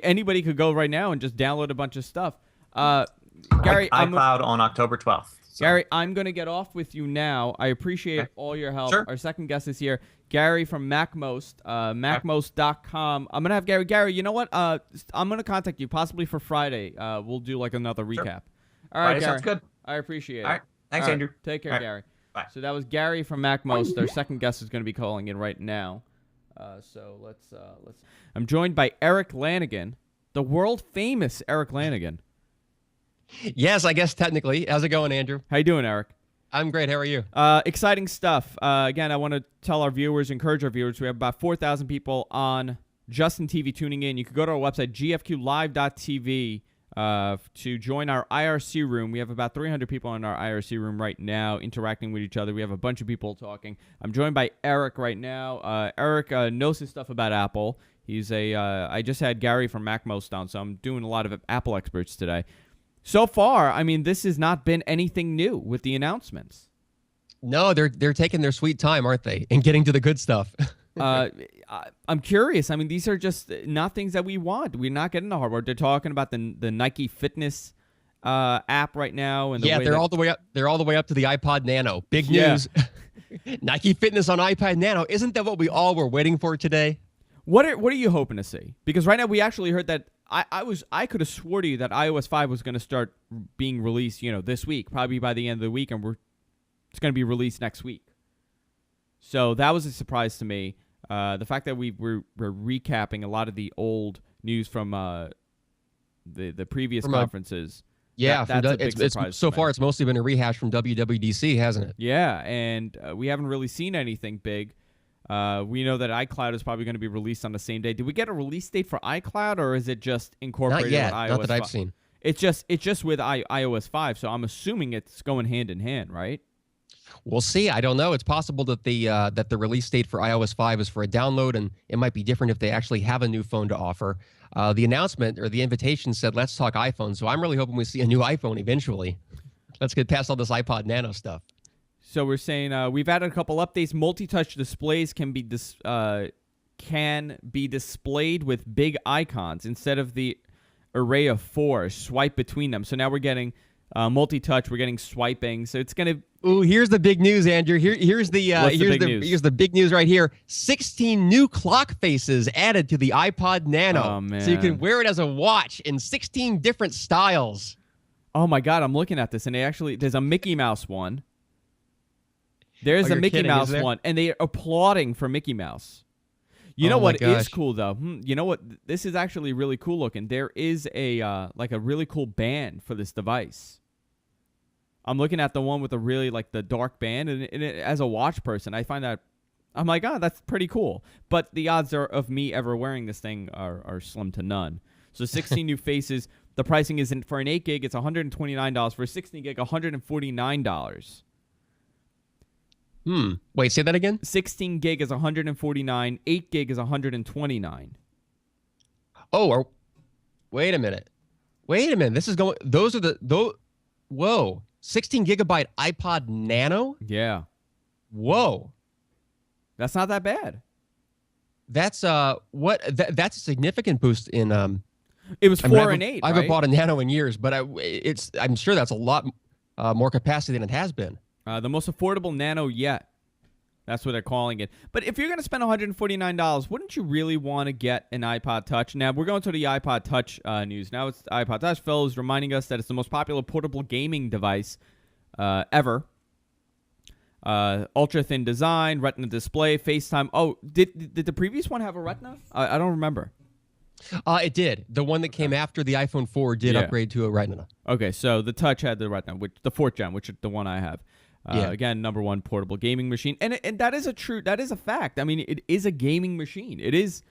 anybody could go right now and just download a bunch of stuff. Gary, iCloud on October 12th. So. Gary, I'm going to get off with you now. I appreciate all your help. Sure. Our second guest is here, Gary from MacMost, MacMost.com. I'm going to have Gary. Gary, you know what? I'm going to contact you possibly for Friday. We'll do like another recap. Sure. All right, Friday Gary. Sounds good. I appreciate it. All right. Thanks, Andrew. Take care, Gary. Bye. So that was Gary from MacMost. Our second guest is going to be calling in right now. So let's. I'm joined by Erik Lanigan, the world famous Erik Lanigan. Yes, I guess technically. How's it going, Andrew? How you doing, Erik? I'm great. How are you? Exciting stuff. Again, I want to tell our viewers, encourage our viewers. We have about 4,000 people on Justin TV tuning in. You can go to our website, gfqlive.tv, to join our IRC room. We have about 300 people in our IRC room right now interacting with each other. We have a bunch of people talking. I'm joined by Erik right now. Erik knows his stuff about Apple. He's I just had Gary from MacMost on, so I'm doing a lot of Apple experts today. So far, I mean, this has not been anything new with the announcements. No, they're taking their sweet time, aren't they? And getting to the good stuff. I'm curious. I mean, these are just not things that we want. We're not getting the hardware. They're talking about the Nike Fitness app right now, and they're all the way up. They're all the way up to the iPod Nano. Big news. Nike Fitness on iPad Nano. Isn't that what we all were waiting for today? What are you hoping to see? Because right now we actually heard that I could have swore to you that iOS 5 was going to start being released, this week, probably by the end of the week, and it's going to be released next week. So that was a surprise to me. The fact that we're recapping a lot of the old news from the previous conferences. Yeah, that's a big surprise. So far, it's mostly been a rehash from WWDC, hasn't it? Yeah, and we haven't really seen anything big. We know that iCloud is probably going to be released on the same day. Did we get a release date for iCloud, or is it just incorporated with iOS 5? Not that I've seen. It's just with iOS 5, so I'm assuming it's going hand in hand, right? We'll see. I don't know. It's possible that the release date for iOS 5 is for a download, and it might be different if they actually have a new phone to offer. The announcement or the invitation said, let's talk iPhone, so I'm really hoping we see a new iPhone eventually. Let's get past all this iPod Nano stuff. So we're saying we've added a couple updates. Multi-touch displays can be displayed with big icons instead of the array of 4. Swipe between them. So now we're getting multi-touch. We're getting swiping. So it's going to Ooh, here's the big news, Andrew. Here's the What's the big news? here's the big news right here. 16 new clock faces added to the iPod Nano. Oh, man. So you can wear it as a watch in 16 different styles. Oh my God, I'm looking at this, and there's a Mickey Mouse one. There's a you're Mickey kidding, is Mouse there? one, and they are applauding for Mickey Mouse. You know Oh my what is gosh. cool though? You know what? This is actually really cool looking. There is a like a really cool band for this device. I'm looking at the one with the really like the dark band, and as a watch person, I find that I'm like, oh, that's pretty cool. But the odds of me ever wearing this thing are slim to none. So 16 new faces. The pricing isn't for an 8 gig, it's $129. For a 16 gig, $149. Wait, say that again? 16 gig is $149. 8 gig is $129. Oh, wait a minute. This is going. Those are those. Whoa, 16 gigabyte iPod Nano. Yeah, Whoa, that's not that bad. that's that's a significant boost in It was I 4 haven't- and 8. I haven't right? bought a Nano in years, but I'm sure that's a lot more capacity than it has been. The most affordable Nano yet. That's what they're calling it. But if you're going to spend $149, wouldn't you really want to get an iPod Touch? Now, we're going to the iPod Touch news. Now it's the iPod Touch. Phil is reminding us that it's the most popular portable gaming device ever. Ultra-thin design, Retina display, FaceTime. Oh, did the previous one have a Retina? I don't remember. It did. The one that came after the iPhone 4 did Yeah. upgrade to a Retina. Okay, so the Touch had the Retina, the 4th gen, which is the one I have. Yeah. Again, number one portable gaming machine, and that is a fact. I mean, it is a gaming machine. It is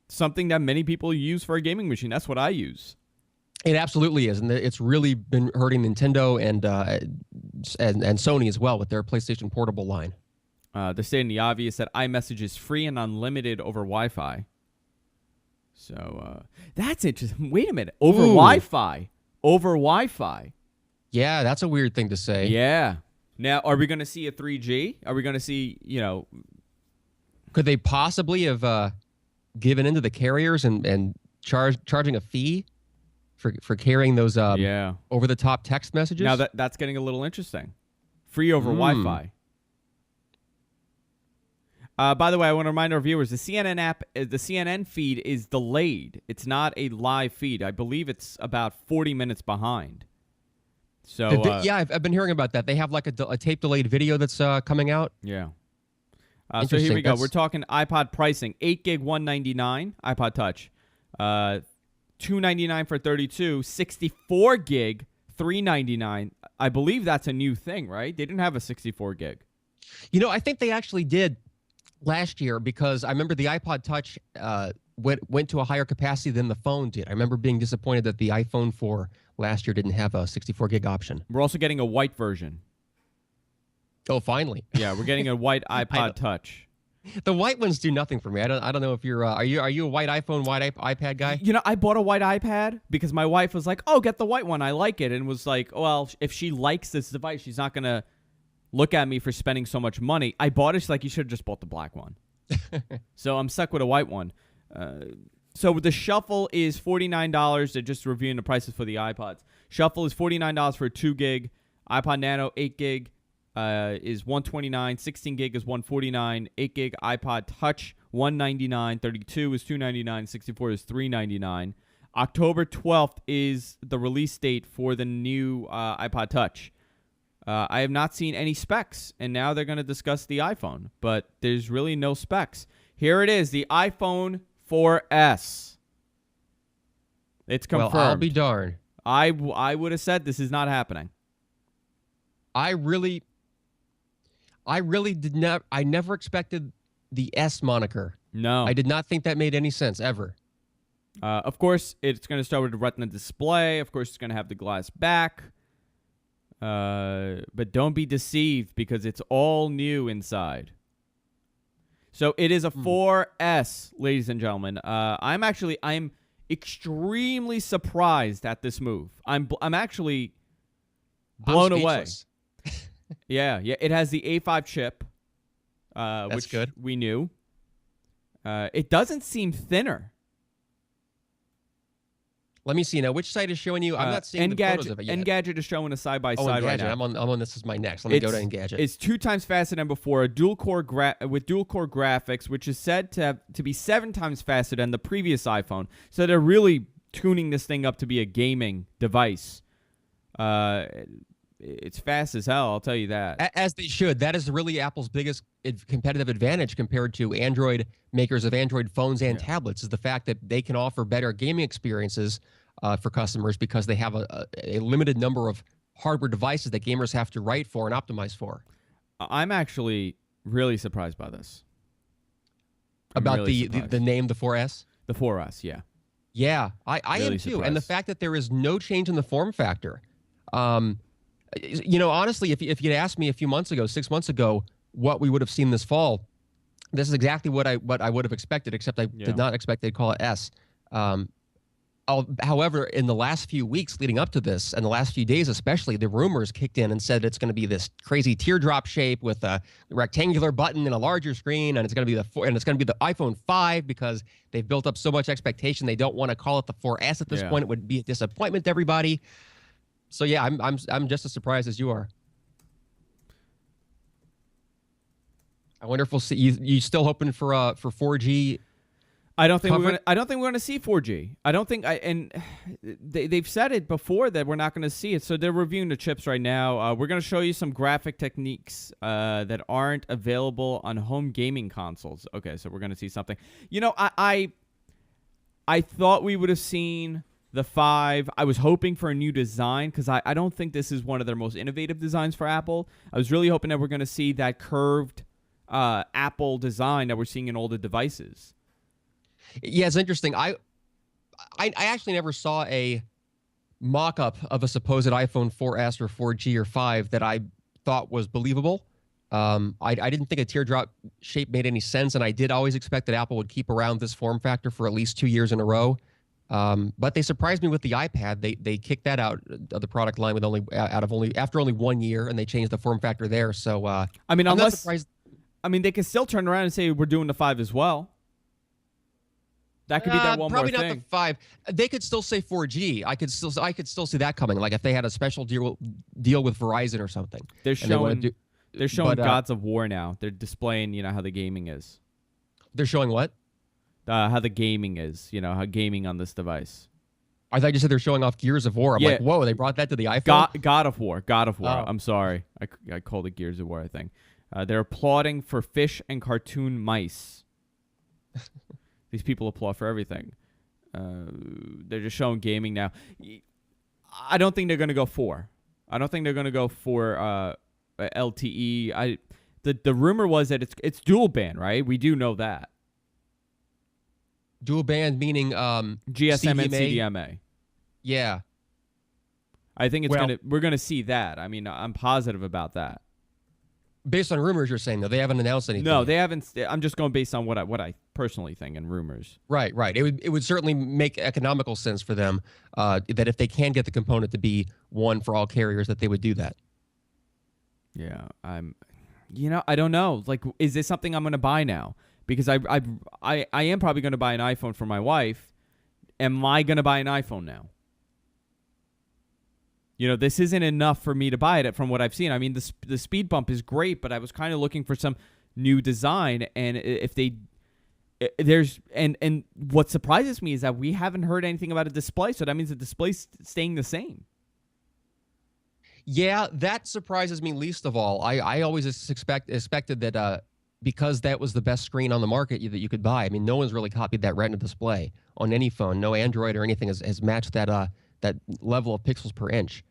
something that many people use for a gaming machine. That's what I use. It absolutely is, and it's really been hurting Nintendo and Sony as well with their PlayStation Portable line. They're stating the obvious that iMessage is free and unlimited over Wi-Fi. So that's interesting. Wait a minute, over Ooh. Wi-Fi, over Wi-Fi. Yeah, that's a weird thing to say. Yeah. Now, are we going to see a 3G? Are we going to see, Could they possibly have given into the carriers and charging a fee for carrying those yeah. over-the-top text messages? Now that's getting a little interesting. Free over Wi-Fi. By the way, I want to remind our viewers, the CNN app, the CNN feed is delayed. It's not a live feed. I believe it's about 40 minutes behind. So yeah, I've been hearing about that. They have like a tape-delayed video that's coming out. yeah. So here Interesting. we go. We're talking iPod pricing: 8 gig, $199. iPod Touch, $299 for 32. 64 gig, $399. I believe that's a new thing, right? They didn't have a 64 gig. You know, I think they actually did last year because I remember the iPod Touch went to a higher capacity than the phone did. I remember being disappointed that the iPhone 4 last year didn't have a 64 gig option. We're also getting a white version. Oh, finally. Yeah, we're getting a white iPod Touch. The white ones do nothing for me. I don't know if you're are you a white iPhone, white iPad guy? I bought a white iPad because my wife was like, "Oh, get the white one. I like it." And was like, "Well, if she likes this device, she's not going to look at me for spending so much money." I bought it. She's like, "You should have just bought the black one." So I'm stuck with a white one. So the Shuffle is $49. They're just reviewing the prices for the iPods. Shuffle is $49 for a 2 gig. iPod Nano 8 gig is $129. 16 gig is $149. 8 gig iPod Touch $199. 32 is $299. 64 is $399. October 12th is the release date for the new iPod Touch. I have not seen any specs, and now they're going to discuss the iPhone, but there's really no specs. Here it is, the iPhone 4S. It's confirmed. Well, I'll be darned. I would have said this is not happening. I really did not. I never expected the S moniker. No. I did not think that made any sense ever. Of course, it's going to start with a Retina display. Of course, it's going to have the glass back. But don't be deceived because it's all new inside. So it is a 4S, ladies and gentlemen. I'm extremely surprised at this move. I'm actually blown away. Yeah. It has the A5 chip, which good. we knew. It doesn't seem thinner. Let me see now. Which site is showing you? I'm not seeing the photos of it yet. Engadget is showing a side by Oh, side Engadget. right now. I'm on. This is my next. Let me go to Engadget. It's 2 times faster than before. With dual core graphics, which is said to be 7 times faster than the previous iPhone. So they're really tuning this thing up to be a gaming device. It's fast as hell, I'll tell you that. As they should. That is really Apple's biggest competitive advantage compared to Android makers of Android phones and tablets, is the fact that they can offer better gaming experiences for customers because they have a limited number of hardware devices that gamers have to write for and optimize for. I'm actually really surprised by this. About the name, the 4S? The 4S, yeah. Yeah, I really am too. surprised. And the fact that there is no change in the form factor. Honestly, if you'd asked me a few months ago, 6 months ago, what we would have seen this fall, this is exactly what I would have expected, except I did not expect they'd call it S. However, in the last few weeks leading up to this, and the last few days especially, the rumors kicked in and said it's going to be this crazy teardrop shape with a rectangular button and a larger screen, and it's going to be the iPhone 5 because they've built up so much expectation they don't want to call it the 4S at this point. It would be a disappointment to everybody. So yeah, I'm just as surprised as you are. I wonder if we'll see. You still hoping for 4G? I don't think we're going to see 4G. I don't think they've said it before that we're not going to see it. So they're reviewing the chips right now. We're going to show you some graphic techniques that aren't available on home gaming consoles. Okay, so we're going to see something. I thought we would have seen the 5. I was hoping for a new design because I don't think this is one of their most innovative designs for Apple. I was really hoping that we're going to see that curved Apple design that we're seeing in all the devices. Yeah, it's interesting. I actually never saw a mock-up of a supposed iPhone 4S or 4G or 5 that I thought was believable. I didn't think a teardrop shape made any sense, and I did always expect that Apple would keep around this form factor for at least 2 years in a row. But they surprised me with the iPad. They kicked that out of the product line after only 1 year, and they changed the form factor there. So I mean, they can still turn around and say we're doing the 5 as well. That could be that one more thing. Probably not the 5. They could still say 4G. I could still see that coming. Like if they had a special deal with Verizon or something. They're showing Gods of War now. They're displaying, how the gaming is. They're showing what? How the gaming is. How gaming on this device. I thought you said they're showing off Gears of War. I'm like, whoa, they brought that to the iPhone? God of War. Oh. I'm sorry. I called it Gears of War, I think. They're applauding for fish and cartoon mice. These people applaud for everything. They're just showing gaming now. I don't think they're going to go 4. I don't think they're going to go for LTE. The rumor was that it's dual band, right? We do know that. Dual band meaning GSM CDMA? and CDMA. Yeah. I think we're going to see that. I mean, I'm positive about that. Based on rumors, you're saying, though. They haven't announced anything. No, they haven't. I'm just going based on what I personally think and rumors. Right. It would certainly make economical sense for them that if they can get the component to be one for all carriers, that they would do that. Yeah, I don't know. Like, is this something I'm going to buy now? Because I am probably going to buy an iPhone for my wife. Am I going to buy an iPhone now? This isn't enough for me to buy it from what I've seen. I mean, the speed bump is great, but I was kind of looking for some new design. And and what surprises me is that we haven't heard anything about a display. So that means the display's staying the same. Yeah, that surprises me least of all. I always expected that because that was the best screen on the market that you could buy. I mean, no one's really copied that Retina display on any phone. No Android or anything has matched that level of pixels per inch.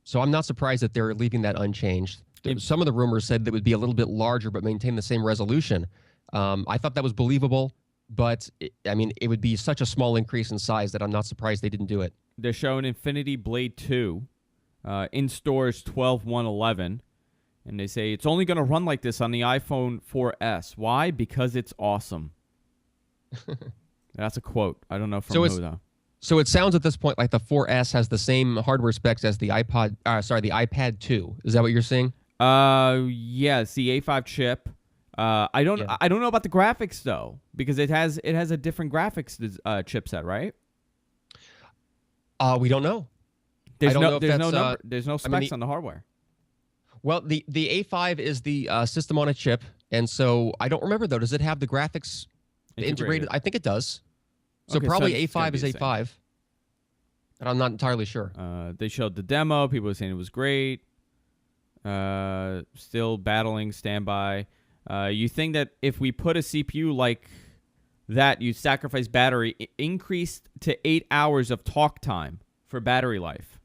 So I'm not surprised that they're leaving that unchanged. Some of the rumors said that it would be a little bit larger but maintain the same resolution. I thought that was believable, but it would be such a small increase in size that I'm not surprised they didn't do it. They're showing Infinity Blade 2 in stores 12/1/11, and they say it's only going to run like this on the iPhone 4S. Why? Because it's awesome. That's a quote. I don't know from who though. So it sounds at this point like the 4S has the same hardware specs as the iPad 2. Is that what you're saying? Yeah, it's the A5 chip. I don't know about the graphics though, because it has a different graphics chipset, right? We don't know. I There's don't no know if there's that's, no number. There's no specs the- on the hardware. Well, the A5 is the system on a chip, and so I don't remember though. Does it have the graphics integrated? I think it does. So Okay, probably it's gonna A5 be is the same. A5, and I'm not entirely sure. They showed the demo. People were saying it was great. Still battling standby. You think that if we put a CPU like that, you sacrifice battery, increased to 8 hours of talk time for battery life.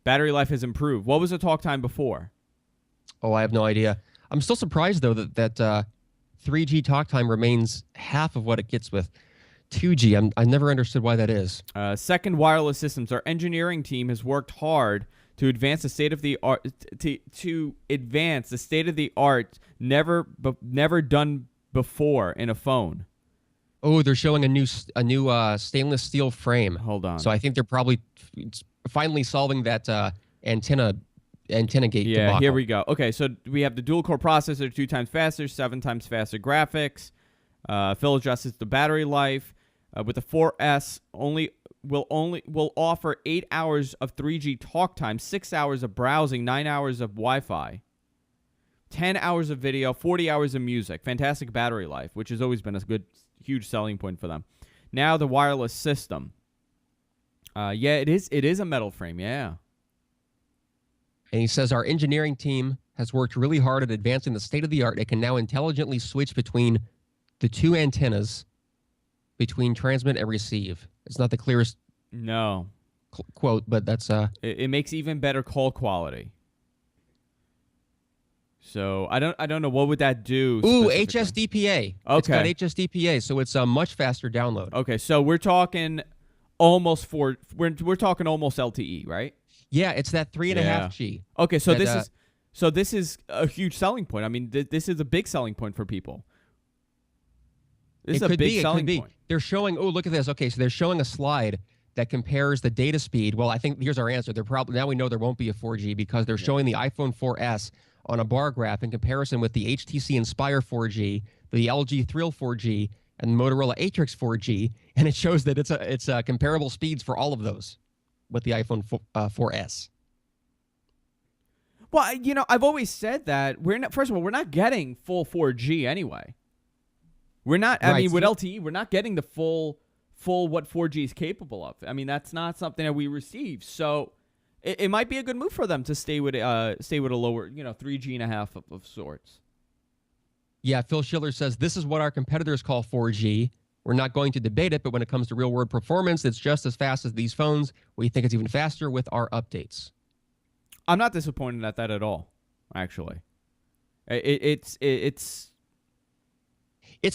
Battery life has improved. What was the talk time before? Oh, I have no idea. I'm still surprised though that 3G talk time remains half of what it gets with 2G. I never understood why that is. Second wireless systems. Our engineering team has worked hard to advance the state of the art. To advance the state of the art, never done before in a phone. Oh, they're showing a new stainless steel frame. Hold on. So I think they're probably finally solving that antenna gate. Yeah, debacle. here we go. Okay, so we have the dual core processor, 2 times faster, 7 times faster graphics. Phil adjusts the battery life. With the 4S, will offer 8 hours of 3G talk time, 6 hours of browsing, 9 hours of Wi-Fi, 10 hours of video, 40 hours of music. Fantastic battery life, which has always been a good, huge selling point for them. Now the wireless system. Yeah, it is a metal frame. Yeah. And he says our engineering team has worked really hard at advancing the state of the art. It can now intelligently switch between the two antennas between transmit and receive. It's not the clearest quote, but that's it makes even better call quality. So I don't know what would that do. Ooh, specifically? HSDPA. Okay. It's got HSDPA, so it's a much faster download. Okay, so we're talking almost we're talking almost LTE, right? Yeah, it's that 3.5G. Okay, so that, this is a huge selling point. I mean, this is a big selling point for people. This is a big selling point. They're showing. Oh, look at this. Okay, so they're showing a slide that compares the data speed. Well, I think here's our answer. They're probably now we know there won't be a 4G because they're showing the iPhone 4S on a bar graph in comparison with the HTC Inspire 4G, the LG Thrill 4G, and the Motorola Atrix 4G, and it shows that it's comparable speeds for all of those with the iPhone 4S. Well, I've always said that first of all, we're not getting full 4G anyway. We're not. I mean, with LTE, we're not getting the full what 4G is capable of. I mean, that's not something that we receive. So it might be a good move for them to stay with a lower, 3G and a half of sorts. Yeah, Phil Schiller says this is what our competitors call 4G. We're not going to debate it, but when it comes to real-world performance, it's just as fast as these phones. We think it's even faster with our updates. I'm not disappointed at that at all, actually. It's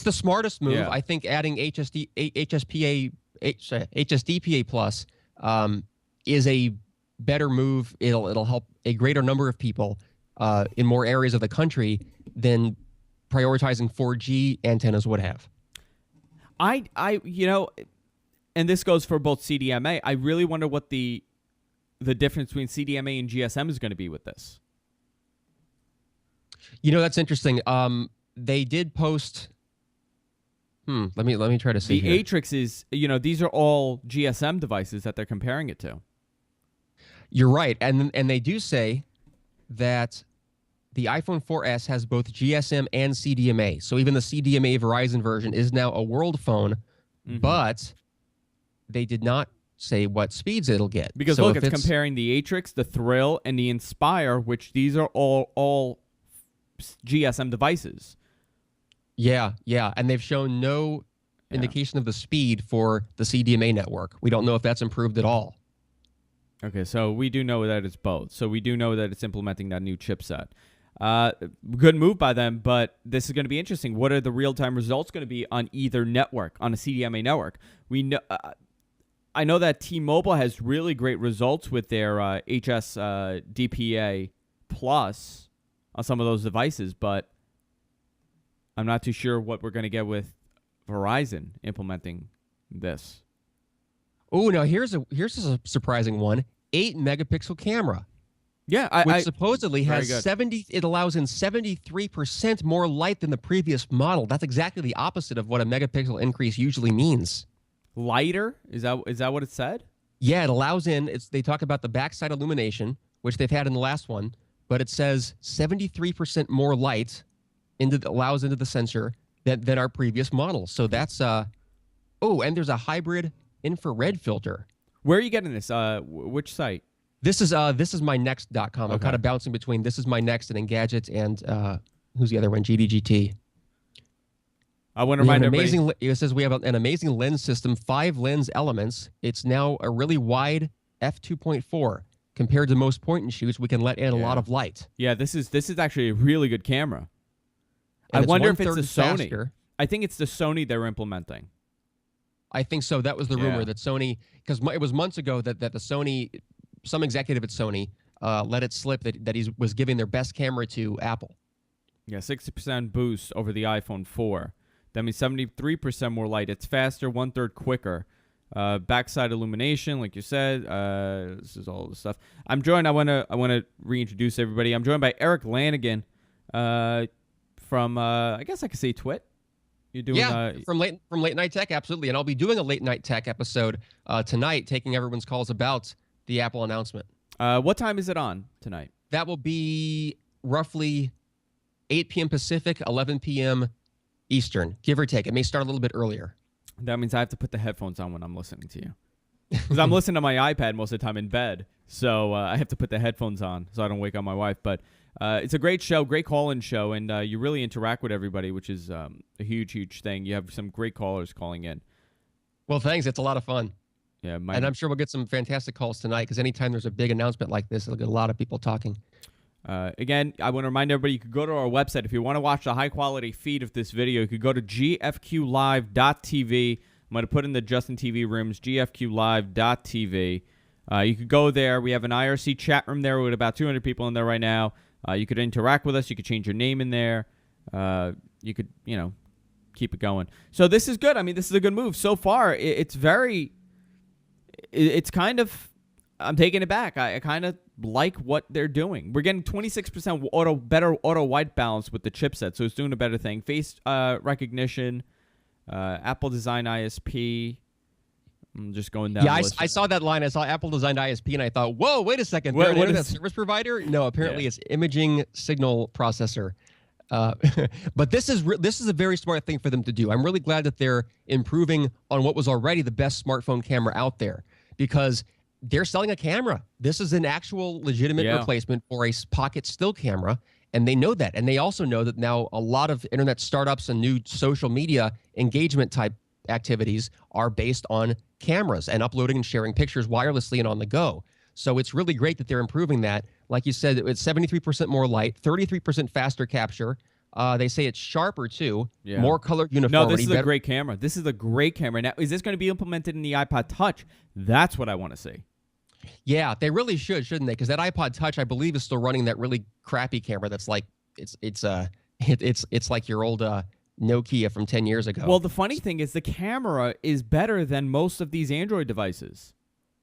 the smartest move. Yeah. I think adding HSDPA Plus is a better move. It'll help a greater number of people in more areas of the country than prioritizing 4G antennas would have. and this goes for both CDMA. I really wonder what the difference between CDMA and GSM is going to be with this. That's interesting. They did post. Let me try to see. The here. Atrix is, these are all GSM devices that they're comparing it to. You're right, and they do say that the iPhone 4S has both GSM and CDMA. So even the CDMA Verizon version is now a world phone, but they did not say what speeds it'll get. Because so look, it's comparing the Atrix, the Thrill, and the Inspire, which these are all GSM devices. Yeah, and they've shown no indication of the speed for the CDMA network. We don't know if that's improved at all. Okay, so we do know that it's both. So we do know that it's implementing that new chipset. Good move by them, but this is going to be interesting. What are the real-time results going to be on either network, on a CDMA network? We know. I know that T-Mobile has really great results with their HSDPA Plus on some of those devices, but I'm not too sure what we're going to get with Verizon implementing this. Oh, now here's a surprising one: 8-megapixel camera. Yeah, which supposedly has good. 70. It allows in 73% more light than the previous model. That's exactly the opposite of what a megapixel increase usually means. Lighter? Is that what it said? Yeah, it allows in. They talk about the backside illumination, which they've had in the last one, but it says 73% more light allows into the sensor than our previous model. So that's oh, and there's a hybrid infrared filter. Where are you getting this? Which site? This is mynext.com. I'm Okay. kind of bouncing between This Is My Next and Engadget and who's the other one? GDGT. I want to remind everybody. It says we have an amazing lens system, 5 lens elements. It's now a really wide f2.4 compared to most point and shoots. We can let in a lot of light. Yeah, this is actually a really good camera. And I wonder if it's 1/3 the Sony. faster. I think it's the Sony they're implementing. I think so. That was the rumor that Sony, because it was months ago that the Sony, some executive at Sony let it slip that he was giving their best camera to Apple. Yeah, 60% boost over the iPhone 4. That means 73% more light. It's faster, 1/3 quicker. Backside illumination, like you said. This is all the stuff. I'm joined. I wanna reintroduce everybody. I'm joined by Erik Lanigan, from I guess I could say TWiT. You're doing from late night tech, absolutely. And I'll be doing a late night tech episode tonight, taking everyone's calls about the Apple announcement. What time is it on tonight? That will be roughly 8 p.m. Pacific, 11 p.m. Eastern, give or take. It may start a little bit earlier. That means I have to put the headphones on when I'm listening to you. Because I'm listening to my iPad most of the time in bed. So I have to put the headphones on so I don't wake up my wife. But it's a great show, great call-in show, and you really interact with everybody, which is a huge, huge thing. You have some great callers calling in. Well, thanks. It's a lot of fun. Yeah, and I'm sure we'll get some fantastic calls tonight because anytime there's a big announcement like this, it'll get a lot of people talking. Again, I want to remind everybody you could go to our website. If you want to watch the high-quality feed of this video, you could go to gfqlive.tv. I'm going to put in the Justin TV rooms, gfqlive.tv. You could go there. We have an IRC chat room there with about 200 people in there right now. You could interact with us. You could change your name in there. You could, keep it going. So this is good. I mean, this is a good move. So far, it's kind of, I'm taking it back. I kind of like what they're doing. We're getting 26% better auto white balance with the chipset, so it's doing a better thing. Face recognition, Apple Design ISP. I'm just going down. Yeah, the list. I saw that line. I saw Apple Designed ISP, and I thought, whoa, wait a second. What They're an is- internet service provider? No, apparently it's imaging signal processor. But this is a very smart thing for them to do. I'm really glad that they're improving on what was already the best smartphone camera out there because they're selling a camera. This is an actual legitimate replacement for a pocket still camera, and they know that. And they also know that now a lot of internet startups and new social media engagement type activities are based on cameras and uploading and sharing pictures wirelessly and on the go. So it's really great that they're improving that. Like you said, it's 73% more light, 33% faster capture. They say it's sharper too, more color uniformity. No, this is a great camera. This is a great camera. Now, is this going to be implemented in the iPod Touch? That's what I want to see. Yeah, they really shouldn't they? Because that iPod Touch, I believe, is still running that really crappy camera. That's like it's like your old Nokia from 10 years ago. Well, the funny thing is the camera is better than most of these Android devices.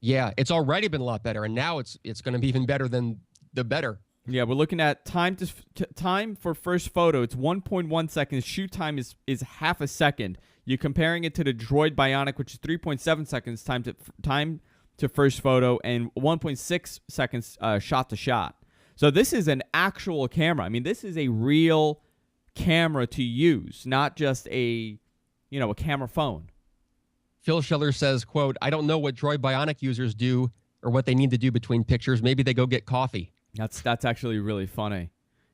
Yeah, it's already been a lot better, and now it's going to be even better than the better. Yeah, we're looking at time for first photo. It's 1.1 seconds. Shoot time is half a second. You're comparing it to the Droid Bionic, which is 3.7 seconds time to first photo, and 1.6 seconds shot to shot. So this is an actual camera. I mean, this is a real camera to use, not just a camera phone. Phil Schiller says, quote, I don't know what Droid Bionic users do or what they need to do between pictures. Maybe they go get coffee. That's actually really funny,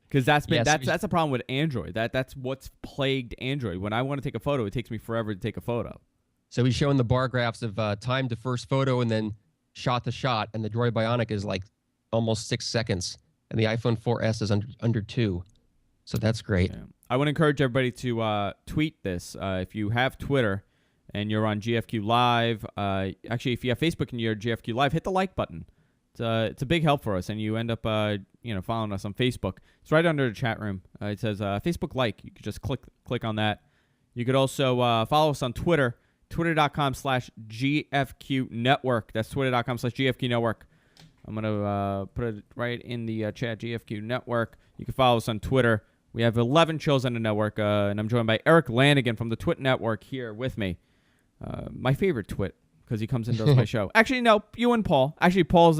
because that's a problem with Android. That's what's plagued Android. When I want to take a photo, it takes me forever to take a photo. So he's showing the bar graphs of time to first photo and then shot to shot, and the Droid Bionic is like almost 6 seconds, and the iPhone 4S is under 2. So that's great. Yeah. I want to encourage everybody to tweet this. If you have Twitter and you're on GFQ Live, actually, if you have Facebook and you're GFQ Live, hit the like button. It's a big help for us, and you end up following us on Facebook. It's right under the chat room. It says Facebook like. You could just click on that. You could also follow us on Twitter, twitter.com/GFQ Network. That's twitter.com/GFQ Network. I'm going to put it right in the chat, GFQ Network. You can follow us on Twitter. We have 11 shows on the network, and I'm joined by Erik Lanigan from the TWiT Network here with me. My favorite TWiT, because he comes and does my show. Actually, no, you and Paul. Actually, Paul's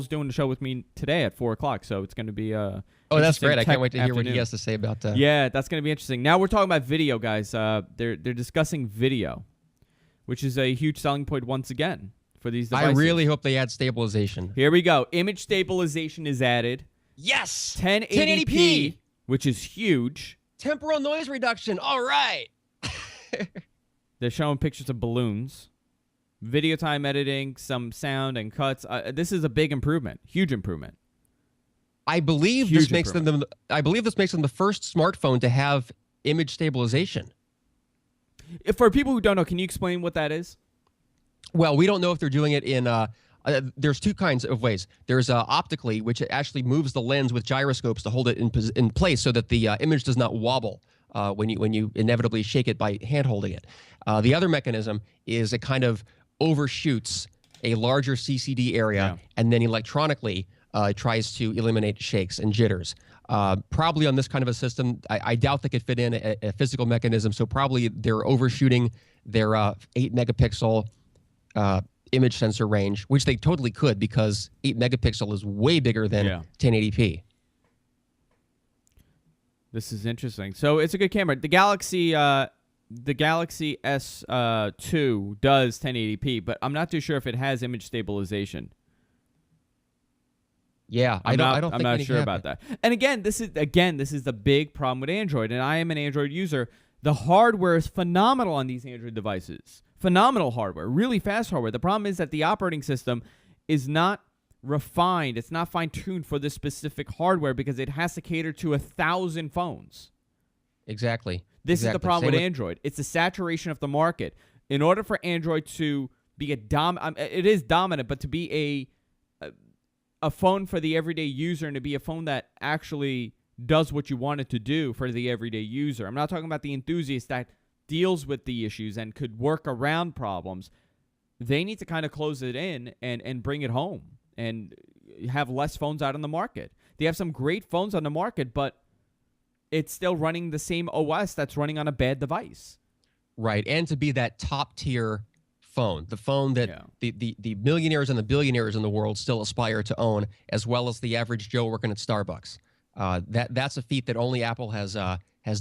doing the show with me today at 4 o'clock, so it's going to be Oh, that's great. I can't wait to hear what he afternoon. has to say about that. Yeah, that's going to be interesting. Now we're talking about video, guys. They're discussing video, which is a huge selling point once again for these devices. I really hope they add stabilization. Here we go. Image stabilization is added. Yes! 1080p, which is huge. Temporal noise reduction. All right. They're showing pictures of balloons. Video time editing, some sound and cuts. This is a big improvement. Huge improvement. I believe this makes them the first smartphone to have image stabilization. For people who don't know, can you explain what that is? Well, we don't know if they're doing it in there's two kinds of ways. There's optically, which actually moves the lens with gyroscopes to hold it in place so that the image does not wobble when you inevitably shake it by hand holding it. The other mechanism is it kind of overshoots a larger CCD area and then electronically tries to eliminate shakes and jitters. Probably on this kind of a system, I doubt they could fit in a physical mechanism, so probably they're overshooting their 8 megapixel image sensor range, which they totally could because 8 megapixel is way bigger than 1080p. This is interesting. So it's a good camera. The Galaxy S2 does 1080p, but I'm not too sure if it has image stabilization. Yeah, I'm not sure about that. And again, this is the big problem with Android, and I am an Android user. The hardware is phenomenal on these Android devices. Phenomenal hardware, really fast hardware. The problem is that the operating system is not refined. It's not fine-tuned for this specific hardware because it has to cater to 1,000 phones. Exactly. This is the problem with Android. It's the saturation of the market. In order for Android to be it is dominant, but to be a phone for the everyday user and to be a phone that actually does what you want it to do for the everyday user. I'm not talking about the enthusiast that deals with the issues and could work around problems. They need to kind of close it in and bring it home and have less phones out on the market. They have some great phones on the market, but it's still running the same OS that's running on a bad device. Right, and to be that top-tier phone, the phone that the millionaires and the billionaires in the world still aspire to own, as well as the average Joe working at Starbucks. That's a feat that only Apple has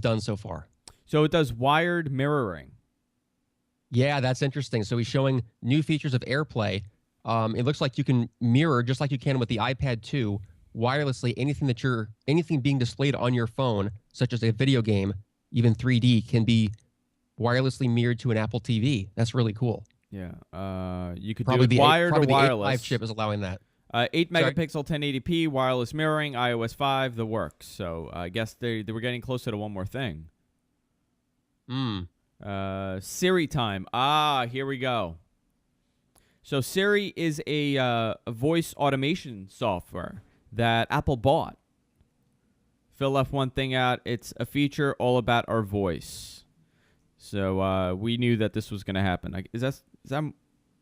done so far. So it does wired mirroring. Yeah, that's interesting. So he's showing new features of AirPlay. It looks like you can mirror, just like you can with the iPad 2, wirelessly anything being displayed on your phone, such as a video game, even 3D, can be wirelessly mirrored to an Apple TV. That's really cool. Yeah, you could probably do it wired or wireless. The 8.5 chip is allowing that. 8 megapixel 1080p, wireless mirroring, iOS 5, the works. So I guess they were getting closer to one more thing. Siri time. Here we go. So Siri is a voice automation software that Apple bought. Phil left one thing out. It's a feature all about our voice. So we knew that this was going to happen. Is that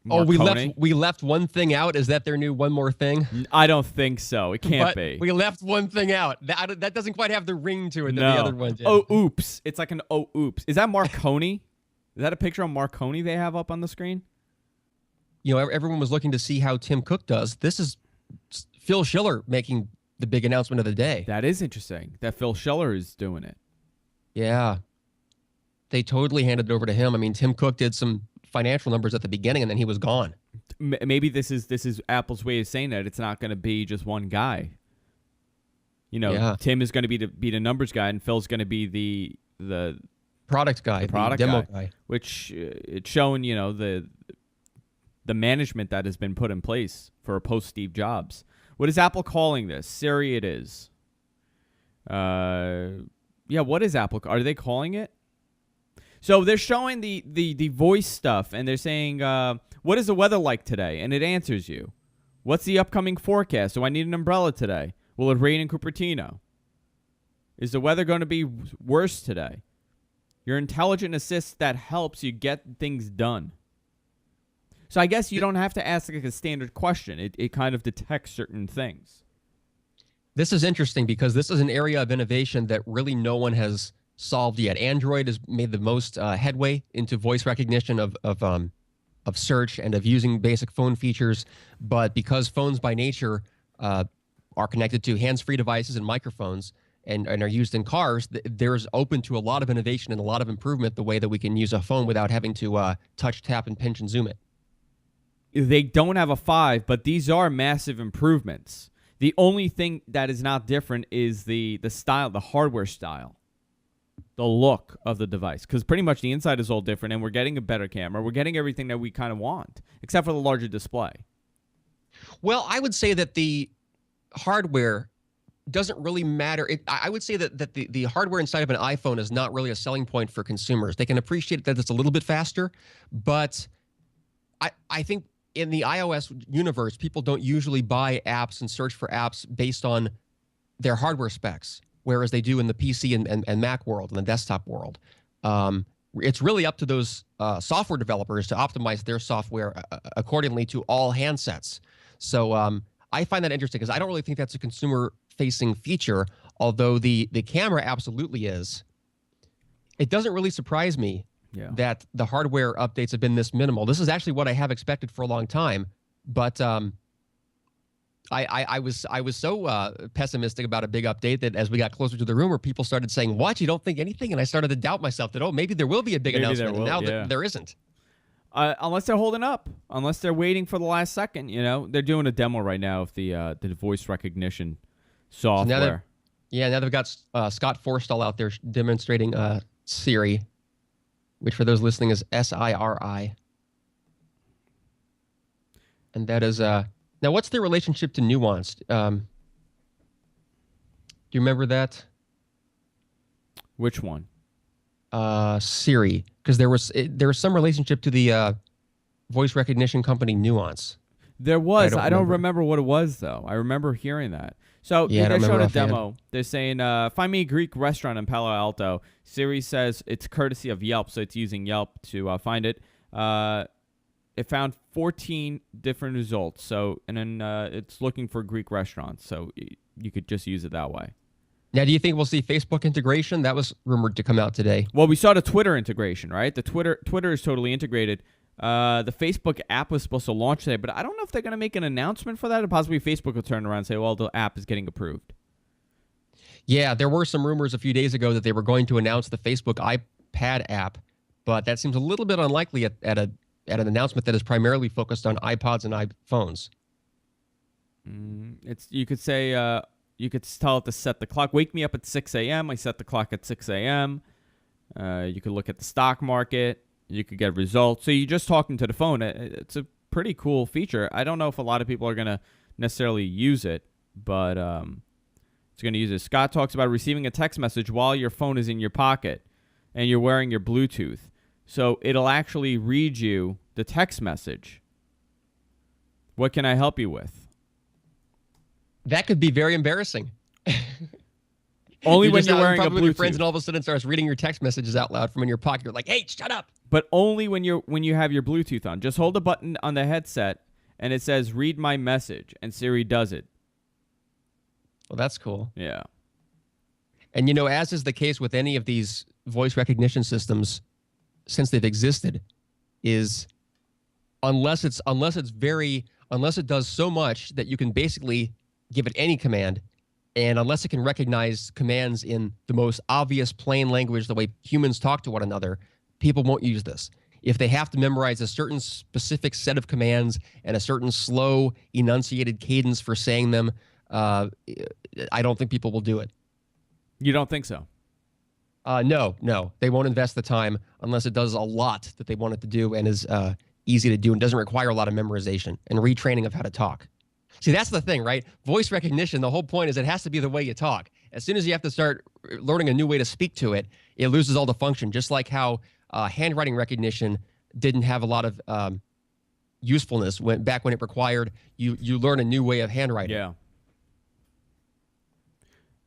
we left one thing out. Is that their new one more thing? I don't think so. It can't be. We left one thing out. That doesn't quite have the ring to it that the other one did. Oh, oops. It's like an oops. Is that Marconi? Is that a picture of Marconi they have up on the screen? You know, everyone was looking to see how Tim Cook does. This is Phil Schiller making the big announcement of the day. That is interesting that Phil Schiller is doing it. Yeah. They totally handed it over to him. I mean, Tim Cook did some financial numbers at the beginning, and then he was gone. Maybe this is Apple's way of saying that it's not going to be just one guy. You know, Tim is going to be the numbers guy, and Phil's going to be the product guy, the demo guy. Which it's showing, you know, the management that has been put in place for a post Steve Jobs. What is Apple calling this? Siri, it is. What is Apple? Are they calling it? So they're showing the voice stuff, and they're saying, what is the weather like today? And it answers you. What's the upcoming forecast? Do I need an umbrella today? Will it rain in Cupertino? Is the weather going to be worse today? Your intelligent assist that helps you get things done. So I guess you don't have to ask like a standard question. It kind of detects certain things. This is interesting because this is an area of innovation that really no one has solved yet. Android has made the most headway into voice recognition of search and of using basic phone features. But because phones by nature are connected to hands-free devices and microphones and are used in cars, there's open to a lot of innovation and a lot of improvement the way that we can use a phone without having to touch, tap, and pinch and zoom it. They don't have a 5, but these are massive improvements. The only thing that is not different is the style, the hardware style. The look of the device, because pretty much the inside is all different, and we're getting a better camera. We're getting everything that we kind of want, except for the larger display. Well, I would say that the hardware doesn't really matter. I would say that the hardware inside of an iPhone is not really a selling point for consumers. They can appreciate that it's a little bit faster, but I think in the iOS universe, people don't usually buy apps and search for apps based on their hardware specs, whereas they do in the PC and Mac world and the desktop world. It's really up to those software developers to optimize their software accordingly to all handsets. So I find that interesting because I don't really think that's a consumer-facing feature, although the camera absolutely is. It doesn't really surprise me that the hardware updates have been this minimal. This is actually what I have expected for a long time, but I was so pessimistic about a big update that as we got closer to the rumor, people started saying, "What? You don't think anything?" And I started to doubt myself that maybe there will be a big announcement. And now there isn't. Unless they're holding up, unless they're waiting for the last second. They're doing a demo right now of the voice recognition software. So now they've got Scott Forstall out there demonstrating Siri, which for those listening is SIRI, and that is now, what's their relationship to Nuanced? Do you remember that? Which one? Siri, because there was some relationship to the voice recognition company Nuance. There was. I don't remember what it was, though. I remember hearing that. So they showed a demo. They're saying, find me a Greek restaurant in Palo Alto. Siri says it's courtesy of Yelp, so it's using Yelp to find it. It found 14 different results. So, and then it's looking for Greek restaurants. So you could just use it that way. Now, do you think we'll see Facebook integration? That was rumored to come out today. Well, we saw the Twitter integration, right? The Twitter is totally integrated. The Facebook app was supposed to launch today, but I don't know if they're going to make an announcement for that, or possibly Facebook will turn around and say, well, the app is getting approved. Yeah, there were some rumors a few days ago that they were going to announce the Facebook iPad app, but that seems a little bit unlikely at an announcement that is primarily focused on iPods and iPhones. You could say you could tell it to set the clock. Wake me up at 6 a.m. I set the clock at 6 a.m. You could look at the stock market. You could get results. So you're just talking to the phone. It's a pretty cool feature. I don't know if a lot of people are going to necessarily use it, but it's going to use it. Scott talks about receiving a text message while your phone is in your pocket and you're wearing your Bluetooth. So it'll actually read you the text message. What can I help you with? That could be very embarrassing. Only when you're wearing a Bluetooth. With your friends, and all of a sudden starts reading your text messages out loud from in your pocket. You're like, "Hey, shut up!" But only when you have your Bluetooth on. Just hold the button on the headset, and it says "Read my message," and Siri does it. Well, that's cool. Yeah. And as is the case with any of these voice recognition systems, since they've existed, is unless it does so much that you can basically give it any command, and unless it can recognize commands in the most obvious plain language, the way humans talk to one another, people won't use this. If they have to memorize a certain specific set of commands and a certain slow, enunciated cadence for saying them, I don't think people will do it. You don't think so? No. They won't invest the time unless it does a lot that they want it to do and is easy to do and doesn't require a lot of memorization and retraining of how to talk. See, that's the thing, right? Voice recognition, the whole point is it has to be the way you talk. As soon as you have to start learning a new way to speak to it, it loses all the function, just like how handwriting recognition didn't have a lot of usefulness back when it required you learn a new way of handwriting. Yeah.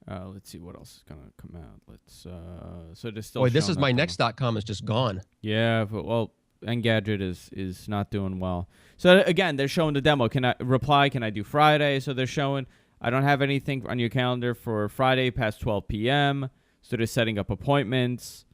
Let's see what else is going to come out. So there's still. Boy, this is my next.com is just gone. Yeah, but Engadget is not doing well. So again, they're showing the demo. Can I do Friday? So they're showing I don't have anything on your calendar for Friday past 12 p.m. So they're setting up appointments.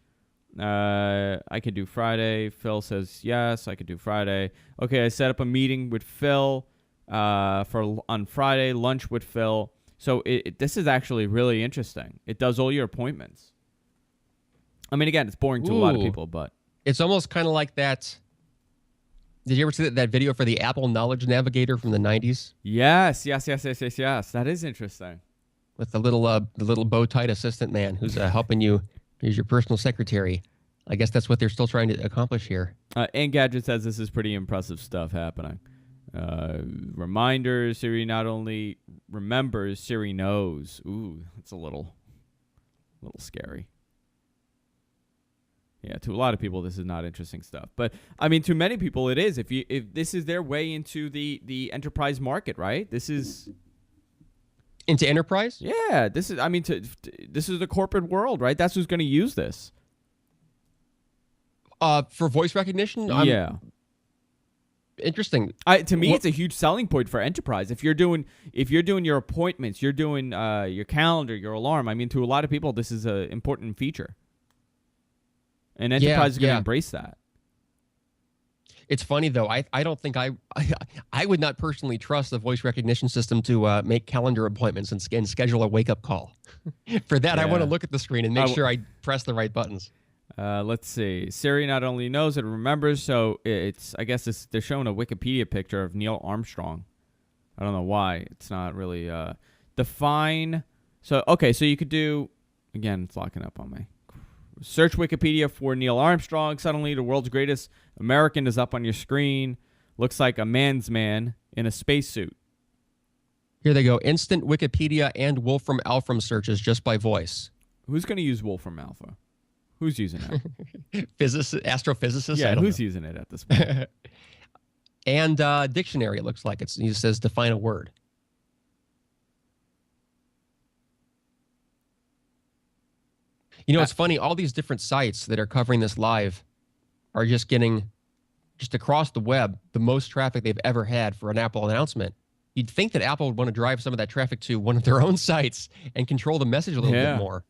I could do Friday. Phil says yes, I could do Friday. Okay, I set up a meeting with Phil on Friday, lunch with Phil. So this is actually really interesting. It does all your appointments. I mean, again, it's boring to a lot of people, but it's almost kind of like that. Did you ever see that video for the Apple Knowledge Navigator from the 90s? Yes. That is interesting. With the little bow-tied assistant man who's helping you. He's your personal secretary. I guess that's what they're still trying to accomplish here. And Gadget says this is pretty impressive stuff happening. Reminders, Siri not only remembers, Siri knows. Ooh, that's a little scary. Yeah, to a lot of people, this is not interesting stuff. But I mean, to many people, it is. If this is their way into the enterprise market, right? This is into enterprise. Yeah, this is. I mean, this is the corporate world, right? That's who's going to use this. For voice recognition. Yeah. Interesting. To me, it's a huge selling point for enterprise. If you're doing your appointments, you're doing your calendar, your alarm. I mean, to a lot of people, this is an important feature. And enterprise is going to embrace that. It's funny though. I don't think I would not personally trust the voice recognition system to make calendar appointments and schedule a wake up call. For that, I want to look at the screen and make sure I press the right buttons. Let's see. Siri not only knows, it remembers. So I guess they're showing a Wikipedia picture of Neil Armstrong. I don't know why. It's not really define. So you could do, again, it's locking up on me. Search Wikipedia for Neil Armstrong. Suddenly, the world's greatest American is up on your screen. Looks like a man's man in a spacesuit. Here they go. Instant Wikipedia and Wolfram Alpha searches just by voice. Who's going to use Wolfram Alpha? Who's using it? Astrophysicists? Yeah, who's using it at this point? And dictionary, it looks like. It says define a word. You know, it's funny. All these different sites that are covering this live are just getting, just across the web, the most traffic they've ever had for an Apple announcement. You'd think that Apple would want to drive some of that traffic to one of their own sites and control the message a little bit more.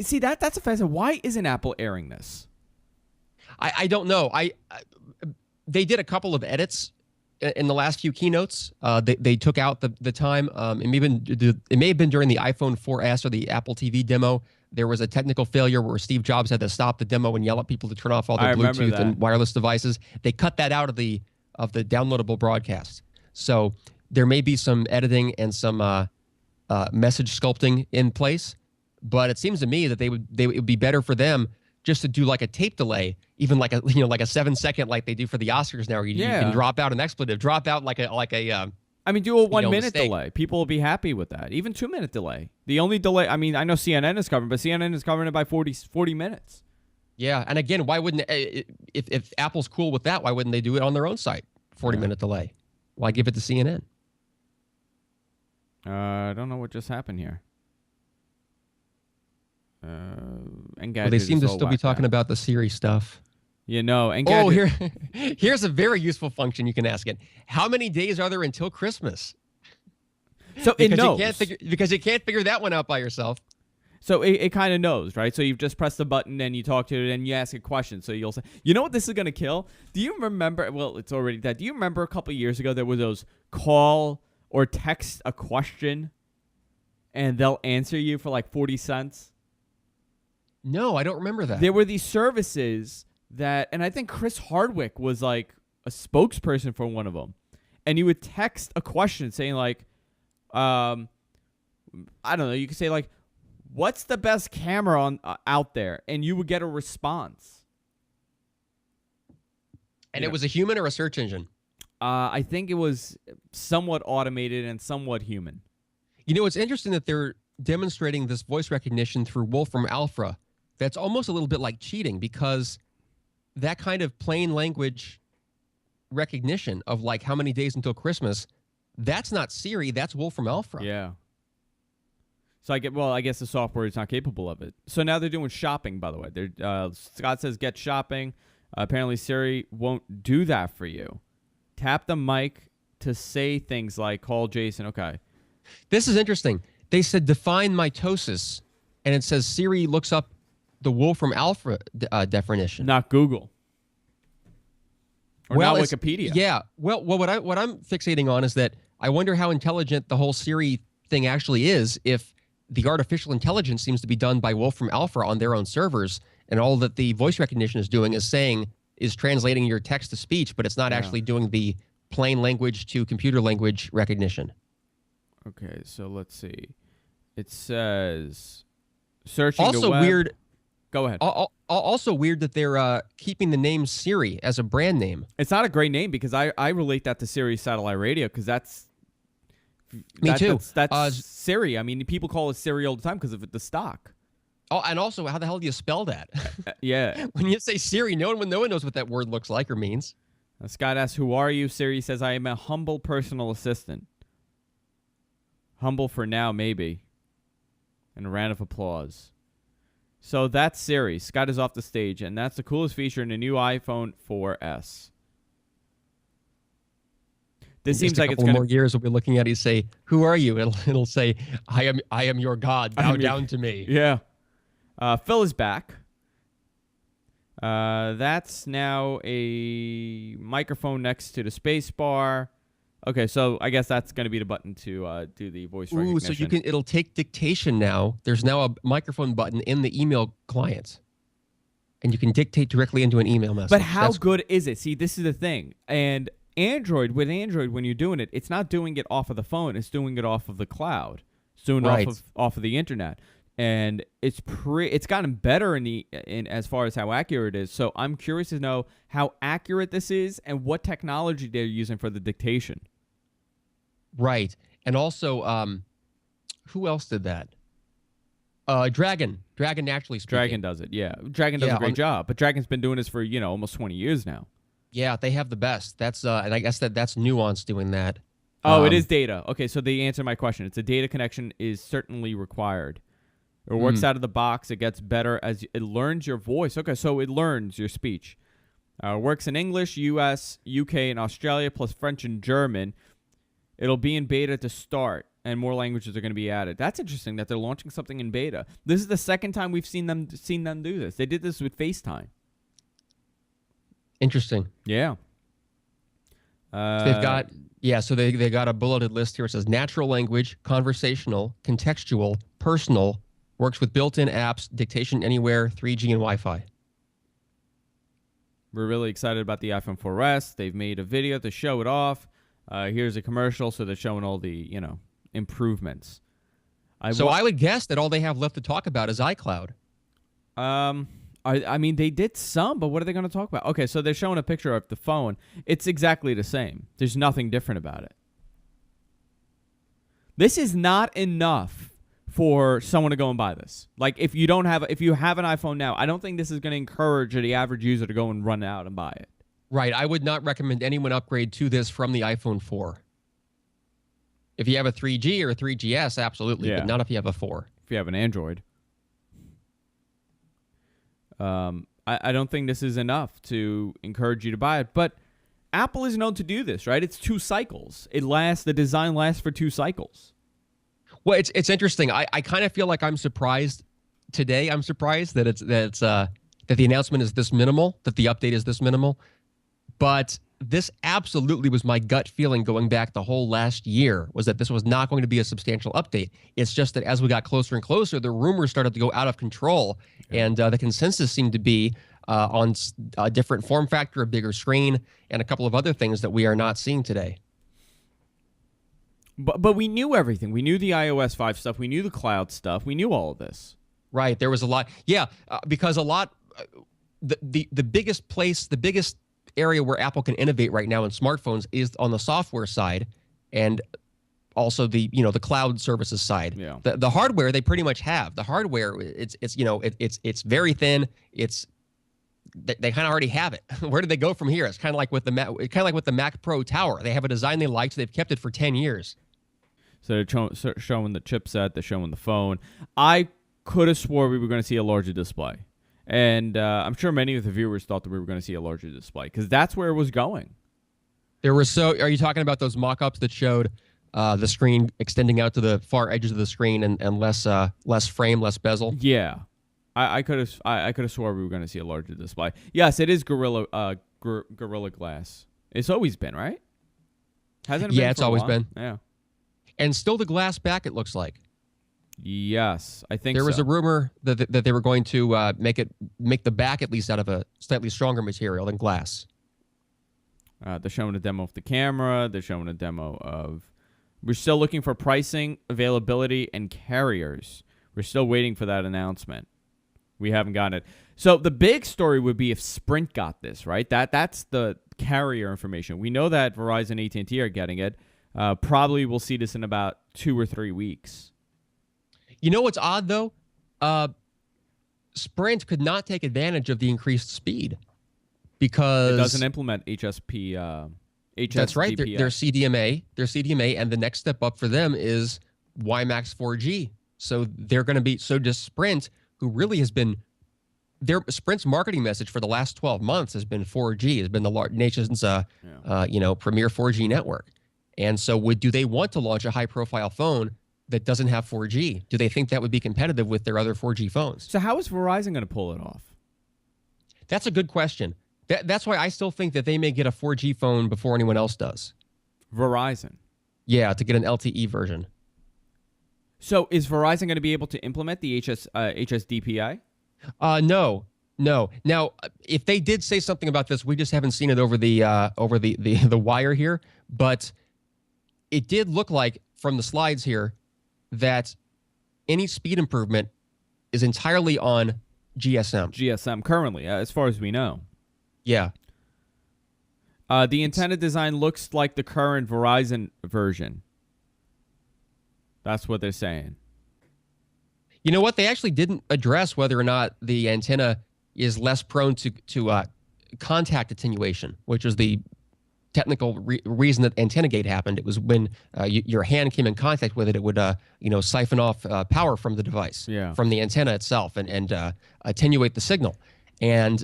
See, that's a fascinating. Why isn't Apple airing this? I don't know. They did a couple of edits in the last few keynotes. They took out the time. It may have been during the iPhone 4S or the Apple TV demo. There was a technical failure where Steve Jobs had to stop the demo and yell at people to turn off all their Bluetooth and wireless devices. They cut that out of the downloadable broadcast. So there may be some editing and some message sculpting in place. But it seems to me that it would be better for them just to do like a tape delay, even like a 7-second like they do for the Oscars now. You can drop out an expletive, drop out like a. I mean, do a 1 minute delay. People will be happy with that. Even 2 minute delay. The only delay. I mean, I know CNN is covering, but CNN is covering it by 40 minutes. Yeah, and again, why wouldn't if Apple's cool with that? Why wouldn't they do it on their own site? 40-minute delay. Why give it to CNN? I don't know what just happened here. And they seem to still be talking about the Siri stuff. You know, and here's a very useful function you can ask it. How many days are there until Christmas? So it knows. Because you can't figure that one out by yourself. So it kind of knows, right? So you've just pressed the button and you talk to it and you ask a question. So you'll say, you know what this is going to kill? Do you remember? Well, it's already dead. Do you remember a couple years ago there were those call or text a question and they'll answer you for like 40 cents? No, I don't remember that. There were these services that, and I think Chris Hardwick was like a spokesperson for one of them. And you would text a question saying like, I don't know, you could say like, what's the best camera out there? And you would get a response. And it was a human or a search engine? I think it was somewhat automated and somewhat human. You know, it's interesting that they're demonstrating this voice recognition through Wolfram Alpha. That's almost a little bit like cheating because that kind of plain language recognition of like how many days until Christmas, that's not Siri, that's Wolfram Alpha. Yeah. So I guess the software is not capable of it. So now they're doing shopping, by the way. Scott says get shopping. Apparently Siri won't do that for you. Tap the mic to say things like call Jason. Okay. This is interesting. They said define mitosis, and it says Siri looks up the Wolfram Alpha definition. Not Google. Or Well, not it's- Wikipedia. Yeah. Well, what I'm fixating on is that I wonder how intelligent the whole Siri thing actually is if the artificial intelligence seems to be done by Wolfram Alpha on their own servers, and all that the voice recognition is doing is translating your text to speech, but it's not actually doing the plain language to computer language recognition. Okay, so let's see. It says searching Also the web. weird. Go ahead. Also weird that they're keeping the name Siri as a brand name. It's not a great name because I relate that to Sirius satellite radio because that's Me too. That's Siri. I mean, people call it Siri all the time because of the stock. Oh, and also, how the hell do you spell that? Yeah. When you say Siri, no one knows what that word looks like or means. Scott asks, "Who are you?" Siri says, "I am a humble personal assistant." Humble for now, maybe. And a round of applause. So that's Siri. Scott is off the stage, and that's the coolest feature in the new iPhone 4S. This seems like it's going to going more years. We'll be looking at it. You say, "Who are you?" It'll say, "I am your God. Bow down to me." Yeah. Phil is back. That's now a microphone next to the space bar. Okay, so I guess that's going to be the button to do the voice recognition. Ooh, so it'll take dictation now. There's now a microphone button in the email client. And you can dictate directly into an email message. But how good is it? See, this is the thing. And with Android, when you're doing it, it's not doing it off of the phone. It's doing it off of the cloud. It's doing it off of the internet. And it's gotten better in as far as how accurate it is. So I'm curious to know how accurate this is and what technology they're using for the dictation. Right. And also, who else did that? Dragon naturally speaking. Dragon does it, yeah. Dragon does a great job. But Dragon's been doing this for, almost 20 years now. Yeah, they have the best. That's and I guess that's Nuance doing that. Oh, it is data. Okay, so they answered my question. It's a data connection is certainly required. It works out of the box. It gets better as it learns your voice. Okay, so it learns your speech. Works in English, US, UK, and Australia, plus French and German. It'll be in beta to start, and more languages are going to be added. That's interesting that they're launching something in beta. This is the second time we've seen them do this. They did this with FaceTime. Interesting. Yeah. They've got so they got a bulleted list here. It says natural language, conversational, contextual, personal, works with built-in apps, dictation anywhere, 3G and Wi-Fi. We're really excited about the iPhone 4S. They've made a video to show it off. Here's a commercial, so they're showing all the, improvements. I would guess that all they have left to talk about is iCloud. I mean, they did some, but what are they going to talk about? Okay, so they're showing a picture of the phone. It's exactly the same. There's nothing different about it. This is not enough for someone to go and buy this. Like, if you have an iPhone now, I don't think this is going to encourage the average user to go and run out and buy it. Right. I would not recommend anyone upgrade to this from the iPhone 4. If you have a 3G or a 3GS, absolutely, but not if you have a 4. If you have an Android. I don't think this is enough to encourage you to buy it, but Apple is known to do this, right? It's 2 cycles. The design lasts for 2 cycles. Well, it's interesting. I kind of feel like I'm surprised today. I'm surprised that that the announcement is this minimal, that the update is this minimal. But this absolutely was my gut feeling going back the whole last year, was that this was not going to be a substantial update. It's just that as we got closer and closer, the rumors started to go out of control, and the consensus seemed to be on a different form factor, a bigger screen, and a couple of other things that we are not seeing today. But we knew everything. We knew the iOS 5 stuff. We knew the cloud stuff. We knew all of this. Right. There was a lot. Yeah, because a lot. The biggest area where Apple can innovate right now in smartphones is on the software side, and also the cloud services side. Yeah. The hardware they pretty much have. The hardware it's very thin. They kind of already have it. Where do they go from here? It's kind of like with the Mac Pro Tower. They have a design they liked. They've kept it for 10 years. So they're showing the chipset. They're showing the phone. I could have swore we were going to see a larger display. And I'm sure many of the viewers thought that we were going to see a larger display because that's where it was going. Are you talking about those mock-ups that showed the screen extending out to the far edges of the screen and less frame, less bezel? Yeah. I could have swore we were going to see a larger display. Yes, it is Gorilla Glass. It's always been, right? Hasn't it been? Yeah, it's always been. Yeah. And still the glass back, it looks like. Yes, I think there was a rumor that they were going to make the back at least out of a slightly stronger material than glass. They're showing a demo of the camera. They're showing a demo of. We're still looking for pricing, availability, and carriers. We're still waiting for that announcement. We haven't gotten it. So the big story would be if Sprint got this, right? That's the carrier information. We know that Verizon, AT&T are getting it. Probably we'll see this in about 2 or 3 weeks. You know what's odd, though? Sprint could not take advantage of the increased speed because... It doesn't implement HSP... That's right. They're CDMA, and the next step up for them is WiMAX 4G. So they're going to be... So does Sprint, who really has been... Sprint's marketing message for the last 12 months has been 4G, has been the nation's premier 4G network. And so do they want to launch a high-profile phone that doesn't have 4G? Do they think that would be competitive with their other 4G phones? So how is Verizon going to pull it off? That's a good question. That's why I still think that they may get a 4G phone before anyone else does. Verizon? Yeah, to get an LTE version. So is Verizon going to be able to implement the HSDPI? No. Now, if they did say something about this, we just haven't seen it over the wire here. But it did look like from the slides here that any speed improvement is entirely on GSM. GSM currently, as far as we know. Yeah. The antenna design looks like the current Verizon version. That's what they're saying. You know what? They actually didn't address whether or not the antenna is less prone to contact attenuation, which is the technical reason that antenna gate happened. It was when your hand came in contact with it, it would siphon off power from the device, from the antenna itself, and attenuate the signal. And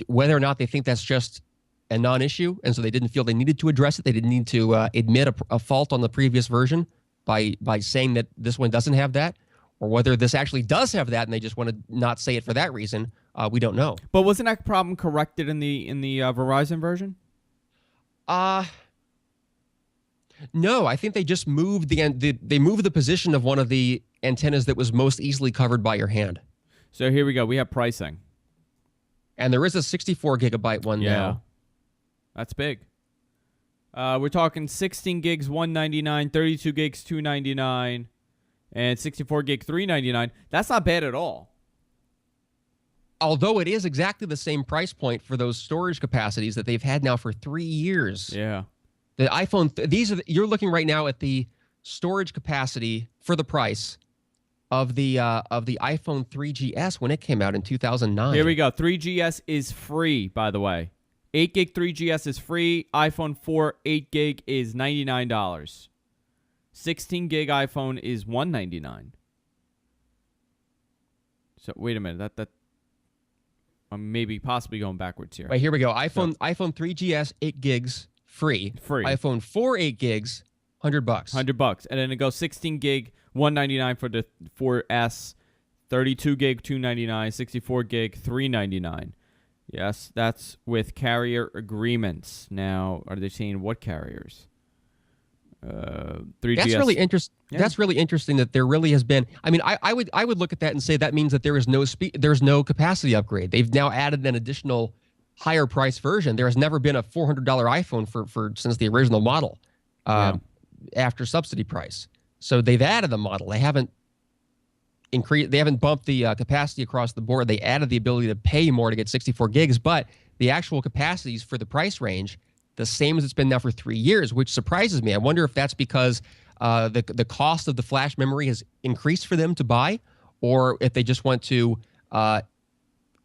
whether or not they think that's just a non-issue, and so they didn't feel they needed to address it, they didn't need to admit a fault on the previous version by saying that this one doesn't have that, or whether this actually does have that and they just want to not say it for that reason, we don't know. But wasn't that problem corrected in the Verizon version? No, I think they just moved they moved the position of one of the antennas that was most easily covered by your hand. So here we go. We have pricing. And there is a 64 gigabyte one now. That's big. We're talking 16 gigs $199, 32 gigs $299, and 64 gig $399. That's not bad at all. Although it is exactly the same price point for those storage capacities that they've had now for 3 years. Yeah. The iPhone, you're looking right now at the storage capacity for the price of the iPhone 3GS when it came out in 2009. Here we go. 3GS is free, by the way. 8 gig 3GS is free. iPhone 4 8 gig is $99. 16 gig iPhone is $199. So wait a minute. That I'm maybe possibly going backwards here. Right, here we go. iPhone 3GS 8 gigs free. iPhone 4 8 gigs $100. $100, and then it goes 16 gig $199 for the 4S, 32 gig $299, 64 gig $399. Yes, that's with carrier agreements. Now, are they saying what carriers? 3GS. That's really interesting. Yeah. That's really interesting that there really has been. I mean, I would look at that and say that means that there is no there's no capacity upgrade. They've now added an additional higher price version. There has never been a $400 iPhone for since the original model after subsidy price. So they've added the model. They haven't increased. They haven't bumped the capacity across the board. They added the ability to pay more to get 64 gigs, but the actual capacities for the price range the same as it's been now for 3 years, which surprises me. I wonder if that's because the cost of the flash memory has increased for them to buy, or if they just want to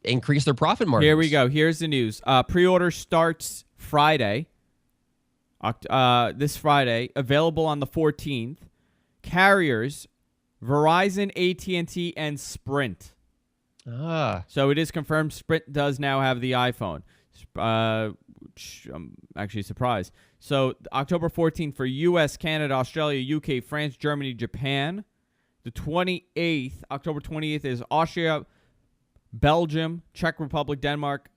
increase their profit margins. Here we go. Here's the news. Pre-order starts Friday, this Friday, available on the 14th. Carriers, Verizon, AT&T, and Sprint. So it is confirmed Sprint does now have the iPhone. I'm actually surprised. So October 14th for U.S., Canada, Australia, U.K., France, Germany, Japan. The 28th, October 28th is Austria, Belgium, Czech Republic, Denmark,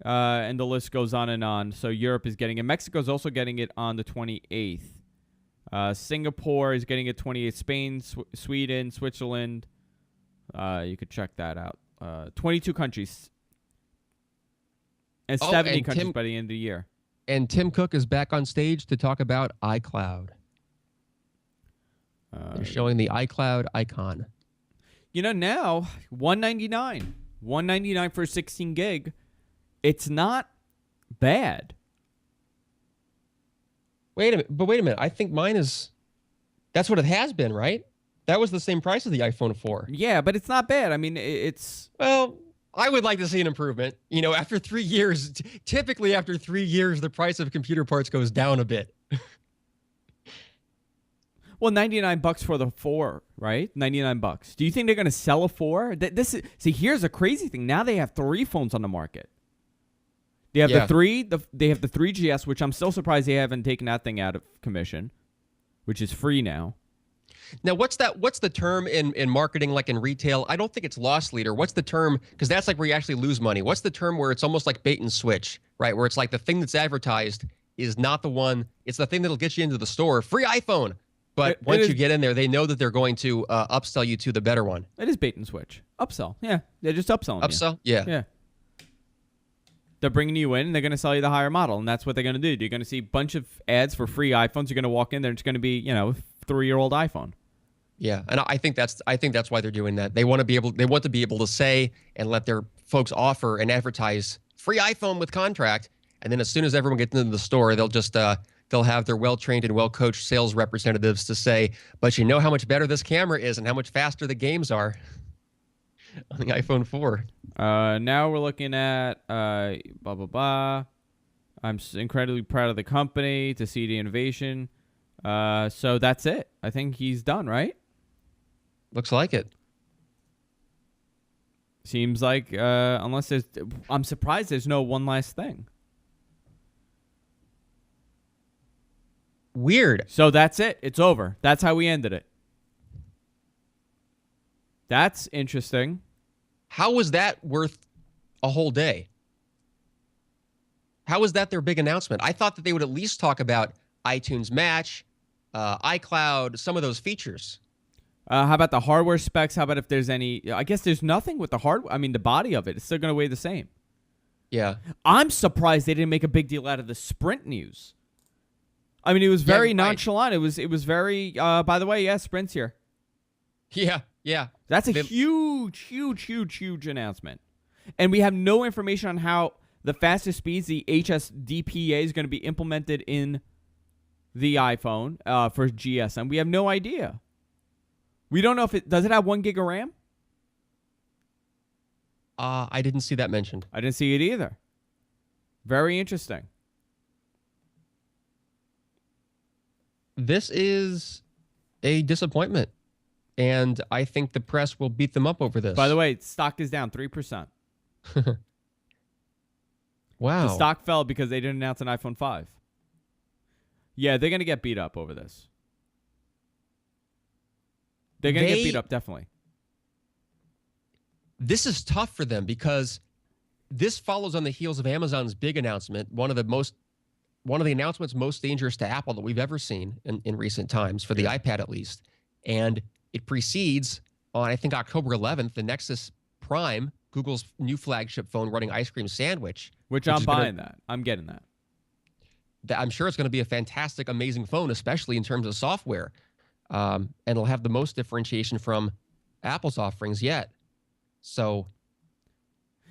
and the list goes on and on. So Europe is getting it. Mexico's also getting it on the 28th. Singapore is getting it 28th. Spain, Sweden, Switzerland. You could check that out. 22 countries. And 70 countries by the end of the year. And Tim Cook is back on stage to talk about iCloud. They're showing the iCloud icon. You know, now, $199. $199 for 16 gig. It's not bad. Wait a minute. I think mine is... That's what it has been, right? That was the same price as the iPhone 4. Yeah, but it's not bad. I mean, it's... Well, I would like to see an improvement. You know, after 3 years, typically after 3 years, the price of computer parts goes down a bit. Well, $99 for the 4, right? $99. Do you think they're going to sell a 4? See, here's a crazy thing. Now they have 3 phones on the market. They have the 3. They have the 3GS, which I'm still surprised they haven't taken that thing out of commission, which is free now. Now, what's the term in marketing, like in retail? I don't think it's loss leader. What's the term? Because that's like where you actually lose money. What's the term where it's almost like bait and switch, right? Where it's like the thing that's advertised is not the one. It's the thing that'll get you into the store. Free iPhone. But once you get in there, they know that they're going to upsell you to the better one. It is bait and switch. Upsell. Yeah. They're just upselling Upsell? you. Yeah. Yeah. They're bringing you in, and they're going to sell you the higher model, and that's what they're going to do. You're going to see a bunch of ads for free iPhones. You're going to walk in there, and it's going to be, 3-year-old iPhone. Yeah, and I think that's why they're doing that. They want to be able to say and let their folks offer and advertise free iPhone with contract, and then as soon as everyone gets into the store, they'll just they'll have their well-trained and well-coached sales representatives to say, but you know how much better this camera is and how much faster the games are on the iPhone 4. Now we're looking at blah, blah, blah. I'm incredibly proud of the company to see the innovation. So that's it. I think he's done, right? Looks like it. Seems like, unless there's... I'm surprised there's no one last thing. Weird. So that's it. It's over. That's how we ended it. That's interesting. How was that worth a whole day? How was that their big announcement? I thought that they would at least talk about iTunes Match, iCloud, some of those features. How about the hardware specs? How about if there's any... I guess there's nothing with the hardware. I mean, the body of it. It's still going to weigh the same. Yeah. I'm surprised they didn't make a big deal out of the Sprint news. I mean, it was very nonchalant. It was very... by the way, yeah, Sprint's here. Yeah. That's a huge announcement. And we have no information on how the fastest speeds, the HSDPA, is going to be implemented in the iPhone for GSM. We have no idea. We don't know if it... Does it have 1 gig of RAM? I didn't see that mentioned. I didn't see it either. Very interesting. This is a disappointment. And I think the press will beat them up over this. By the way, stock is down 3%. Wow. The stock fell because they didn't announce an iPhone 5. Yeah, they're going to get beat up over this. They're going to get beat up, definitely. This is tough for them because this follows on the heels of Amazon's big announcement, one of the announcements most dangerous to Apple that we've ever seen in recent times, for the iPad at least. And it precedes, on I think October 11th, the Nexus Prime, Google's new flagship phone running Ice Cream Sandwich. Which I'm buying that. I'm getting that. I'm sure it's going to be a fantastic, amazing phone, especially in terms of software. And it'll have the most differentiation from Apple's offerings yet. So,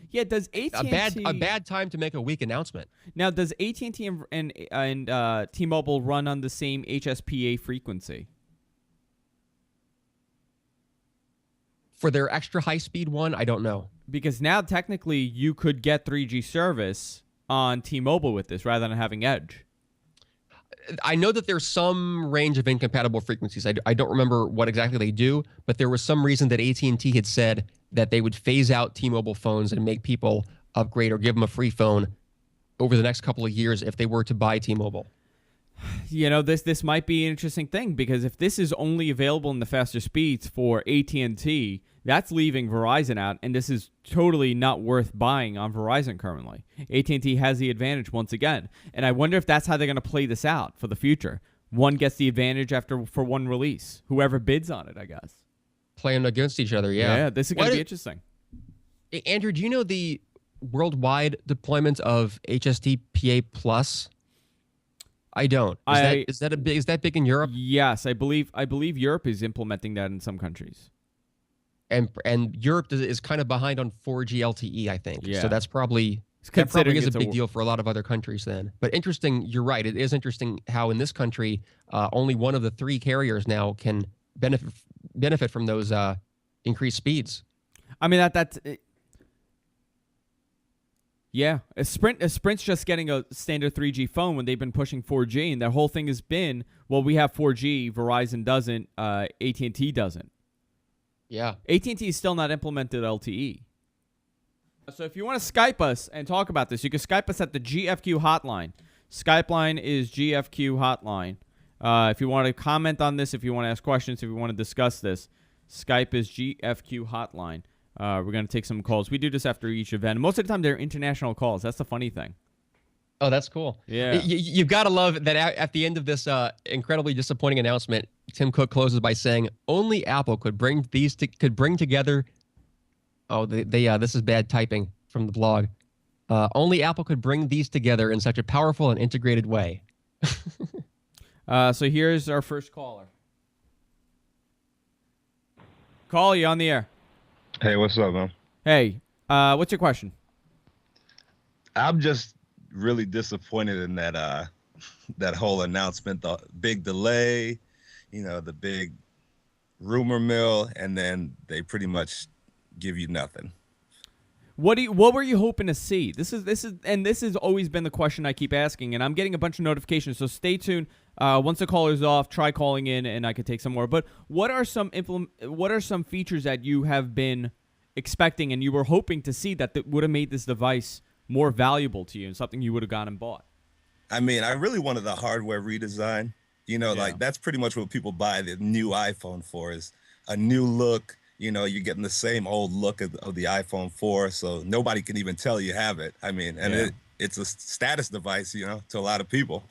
yeah, does AT&T... A bad time to make a weak announcement. Now, does AT&T and T-Mobile run on the same HSPA frequency? For their extra high-speed one, I don't know. Because now, technically, you could get 3G service on T-Mobile with this rather than having Edge. I know that there's some range of incompatible frequencies. I don't remember what exactly they do, but there was some reason that AT&T had said that they would phase out T-Mobile phones and make people upgrade or give them a free phone over the next couple of years if they were to buy T-Mobile. This might be an interesting thing, because if this is only available in the faster speeds for AT&T, that's leaving Verizon out, and this is totally not worth buying on Verizon currently. AT&T has the advantage once again, and I wonder if that's how they're going to play this out for the future. One gets the advantage for one release. Whoever bids on it, I guess. Playing against each other, yeah. Yeah, this is going to be interesting. Andrew, do you know the worldwide deployment of HSDPA Plus? I don't. Is that big in Europe? Yes, I believe Europe is implementing that in some countries. And Europe is kind of behind on 4G LTE, I think. Yeah. So that probably is a big deal for a lot of other countries then. But interesting, you're right. It is interesting how in this country, only one of the 3 carriers now can benefit from those increased speeds. I mean, that's... Yeah, Sprint's just getting a standard 3G phone when they've been pushing 4G, and their whole thing has been, well, we have 4G, Verizon doesn't, AT&T doesn't. Yeah. AT&T is still not implemented LTE. So if you want to Skype us and talk about this, you can Skype us at the GFQ hotline. Skype line is GFQ hotline. If you want to comment on this, if you want to ask questions, if you want to discuss this, Skype is GFQ hotline. We're going to take some calls. We do this after each event. Most of the time, they're international calls. That's the funny thing. Oh, that's cool. Yeah. You've got to love that at the end of this incredibly disappointing announcement, Tim Cook closes by saying, only Apple could bring together... Oh, this is bad typing from the blog. Only Apple could bring these together in such a powerful and integrated way. So here's our first caller. Call, you on the air. Hey, what's up, man? Hey, what's your question? I'm just really disappointed in that whole announcement, the big delay, the big rumor mill, and then they pretty much give you nothing. What were you hoping to see? This has always been the question I keep asking, and I'm getting a bunch of notifications. So stay tuned. Once the caller's off, try calling in, and I could take some more. But what are some features that you have been expecting and you were hoping to see that would have made this device more valuable to you and something you would have gone and bought? I mean, I really wanted the hardware redesign. Like that's pretty much what people buy the new iPhone for, is a new look. You're getting the same old look of the iPhone 4, so nobody can even tell you have it. I mean, and it's a status device, to a lot of people.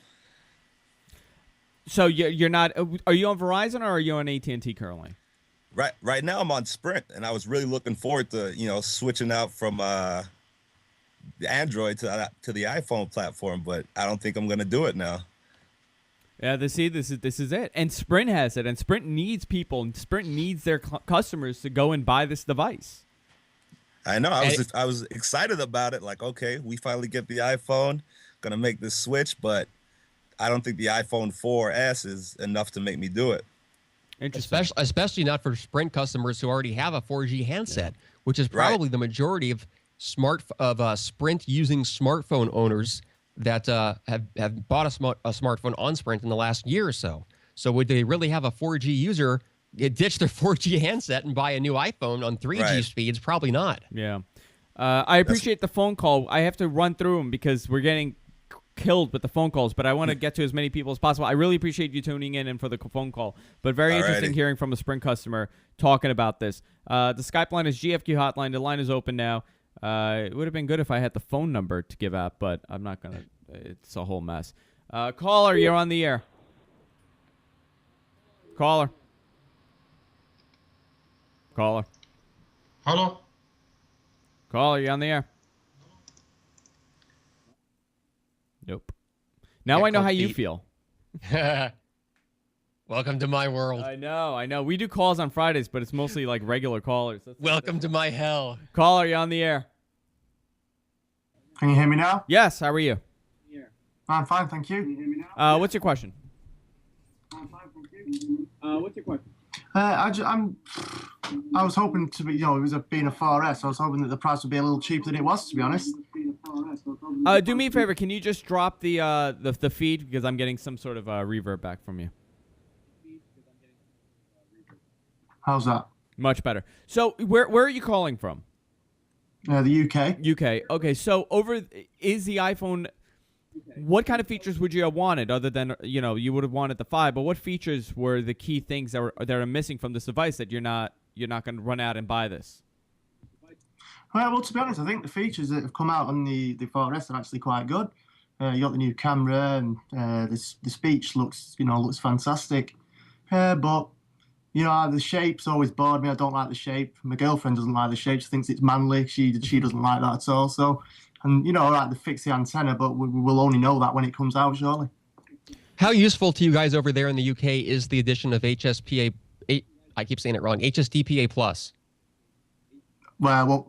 So you're not? Are you on Verizon or are you on AT&T currently? Right now I'm on Sprint, and I was really looking forward to switching out from the Android to the iPhone platform, but I don't think I'm going to do it now. Yeah, this is it, and Sprint has it, and Sprint needs people, and Sprint needs their customers to go and buy this device. I know. I was excited about it. Like, okay, we finally get the iPhone, gonna make this switch, but I don't think the iPhone 4S is enough to make me do it. Especially not for Sprint customers who already have a 4G handset, which is probably the majority of Sprint using smartphone owners that have bought a smartphone on Sprint in the last year or so. So would they really have a 4G user ditch their 4G handset and buy a new iPhone on 3G speeds? Probably not. Yeah. I appreciate the phone call. I have to run through them because we're getting killed with the phone calls, but I want to get to as many people as possible. I really appreciate you tuning in and for the phone call, but very interesting hearing from a Sprint customer talking about this. The Skype line is GFQ hotline. The line is open now. It would have been good if I had the phone number to give out, but I'm not going to. It's a whole mess. Caller, you're on the air. Caller. Hello? Caller, you're on the air. Nope. Now I know how you feel. Welcome to my world. I know. We do calls on Fridays, but it's mostly like regular callers. Welcome to my hell. Caller, you're on the air. Can you hear me now? Yes, how are you? I'm fine, thank you. Can you hear me now? What's your question? I was hoping to be, it was being a 4S. I was hoping that the price would be a little cheaper than it was, to be honest. Do me a favor. Can you just drop the feed because I'm getting some sort of reverb back from you. How's that? Much better. So where are you calling from? The UK. UK. Okay. So is the iPhone what kind of features would you have wanted other than, you would have wanted the 5, but what features were the key things that are missing from this device that you're not going to run out and buy this? Well, to be honest, I think the features that have come out on the 4S are actually quite good. You got the new camera, and the speech looks fantastic. But the shape's always bored me. I don't like the shape. My girlfriend doesn't like the shape. She thinks it's manly. She doesn't like that at all. So, and all right, they fix the antenna, but we'll only know that when it comes out, surely. How useful to you guys over there in the UK is the addition of HSPA? I keep saying it wrong. HSDPA Plus. Well,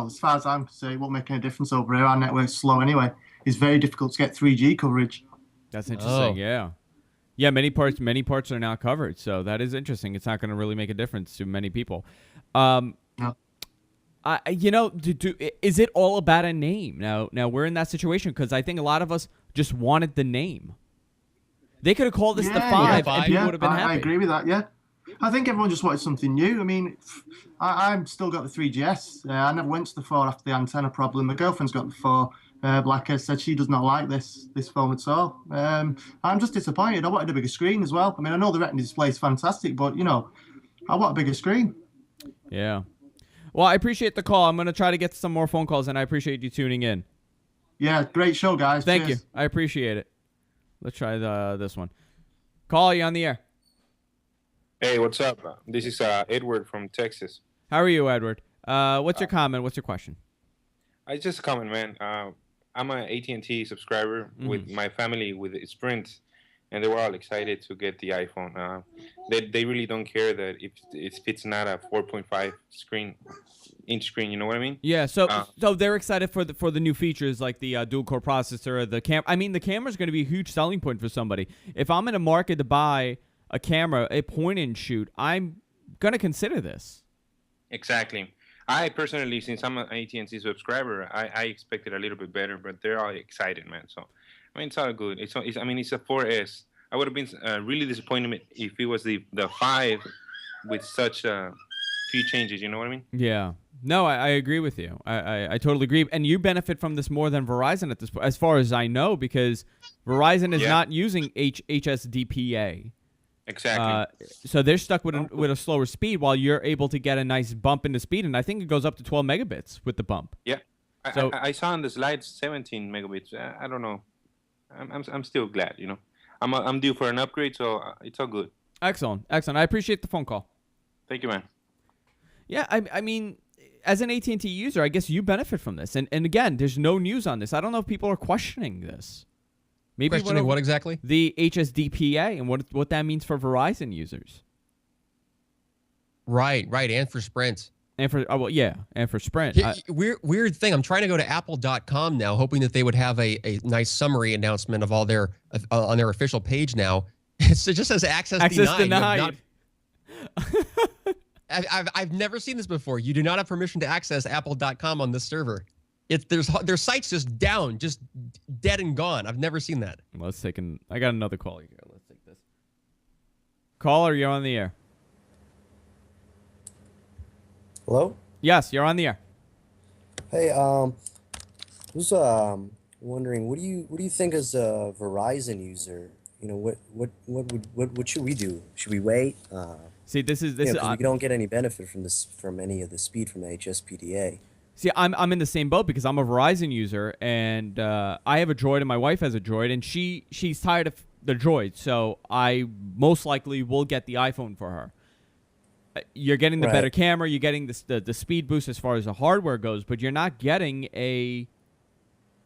as far as I'm concerned, it won't make any difference over here. Our network's slow anyway. It's very difficult to get 3G coverage. That's interesting. Yeah. Yeah, many parts are now covered, so that is interesting. It's not going to really make a difference to many people. No. Is it all about a name? Now we're in that situation because I think a lot of us just wanted the name. They could have called this the 5, and people would have been happy. I agree with that. Yeah, I think everyone just wanted something new. I mean, I've still got the 3GS. I never went to the 4 after the antenna problem. My girlfriend's got the 4. Like I said, she does not like this phone at all. I'm just disappointed. I wanted a bigger screen as well. I mean, I know the Retina display is fantastic, but I want a bigger screen. Yeah. Well, I appreciate the call. I'm going to try to get some more phone calls, and I appreciate you tuning in. Yeah, great show, guys. Thank Cheers. you. I appreciate it. Let's try this one. Call, you on the air. Hey, what's up? This is Edward from Texas. How are you, Edward? What's your comment? What's your question? I just a comment, man. I'm an AT&T subscriber with my family with Sprint, and they were all excited to get the iPhone. They really don't care that if it's not a 4.5 inch screen. You know what I mean? Yeah. So they're excited for the new features like the dual core processor, the cam. I mean, the camera is going to be a huge selling point for somebody. If I'm in a market to buy a camera, a point and shoot, I'm going to consider this. Exactly. I personally, since I'm an AT&T subscriber, I expected a little bit better, but they're all excited, man. So, I mean, it's all good. It's a 4S. I would have been really disappointed if it was the 5 with such few changes. You know what I mean? Yeah. No, I agree with you. I totally agree. And you benefit from this more than Verizon at this point, as far as I know, because Verizon is not using HSDPA. Exactly. So they're stuck with a slower speed while you're able to get a nice bump in the speed, and I think it goes up to 12 megabits with the bump. Yeah. So I saw on the slides 17 megabits. I don't know. I'm still glad, I'm due for an upgrade, so it's all good. Excellent. I appreciate the phone call. Thank you, man. Yeah, I mean, as an AT&T user, I guess you benefit from this. And again, there's no news on this. I don't know if people are questioning this. Maybe questioning what exactly? The HSDPA and what that means for Verizon users. Right, and for Sprint. And for and for Sprint. Weird thing. I'm trying to go to Apple.com now, hoping that they would have a nice summary announcement of all their on their official page now. It just says access denied. I've never seen this before. You do not have permission to access Apple.com on this server. Their site's just down, just dead and gone. I've never seen that. I got another call here. Let's take this. Caller, you're on the air. Hello? Yes, you're on the air. Hey, I was wondering, what do you think as a Verizon user? What should we do? Should we wait? See, this is we don't get any benefit from any of the speed from the HSPDA. See, I'm in the same boat because I'm a Verizon user, and I have a Droid, and my wife has a Droid, and she's tired of the Droid, so I most likely will get the iPhone for her. You're getting the better camera, you're getting the speed boost as far as the hardware goes, but you're not getting a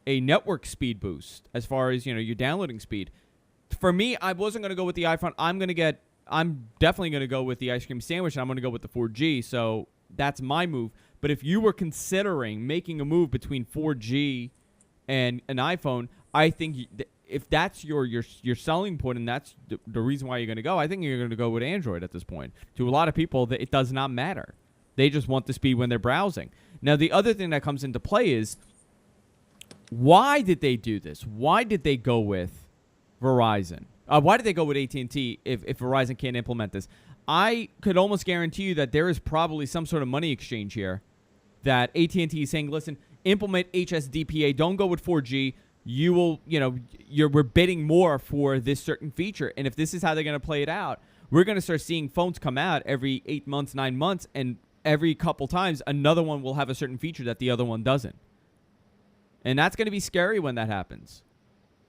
network speed boost as far as your downloading speed. For me, I wasn't going to go with the iPhone. I'm definitely going to go with the ice cream sandwich, and I'm going to go with the 4G. So that's my move. But if you were considering making a move between 4G and an iPhone, I think if that's your selling point and that's the reason why you're going to go, I think you're going to go with Android at this point. To a lot of people, it does not matter. They just want the speed when they're browsing. Now, the other thing that comes into play is, why did they do this? Why did they go with Verizon? Why did they go with AT&T if Verizon can't implement this? I could almost guarantee you that there is probably some sort of money exchange here that AT&T is saying, listen, implement HSDPA. Don't go with 4G. you will, we're bidding more for this certain feature. And if this is how they're going to play it out, we're going to start seeing phones come out every 8 months, 9 months, and every couple times another one will have a certain feature that the other one doesn't. And that's going to be scary when that happens.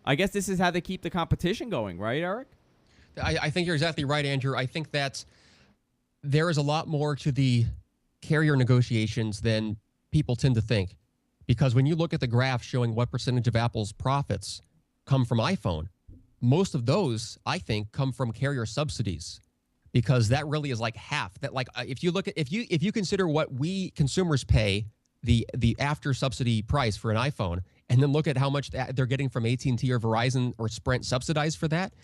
I guess this is how they keep the competition going, right, Eric? I think you're exactly right, Andrew. I think that there is a lot more to the carrier negotiations than people tend to think. Because when you look at the graph showing what percentage of Apple's profits come from iPhone, most of those, I think, come from carrier subsidies. Because that really is like half. That if you consider what we consumers pay the after subsidy price for an iPhone, and then look at how much they're getting from AT&T or Verizon or Sprint subsidized for that,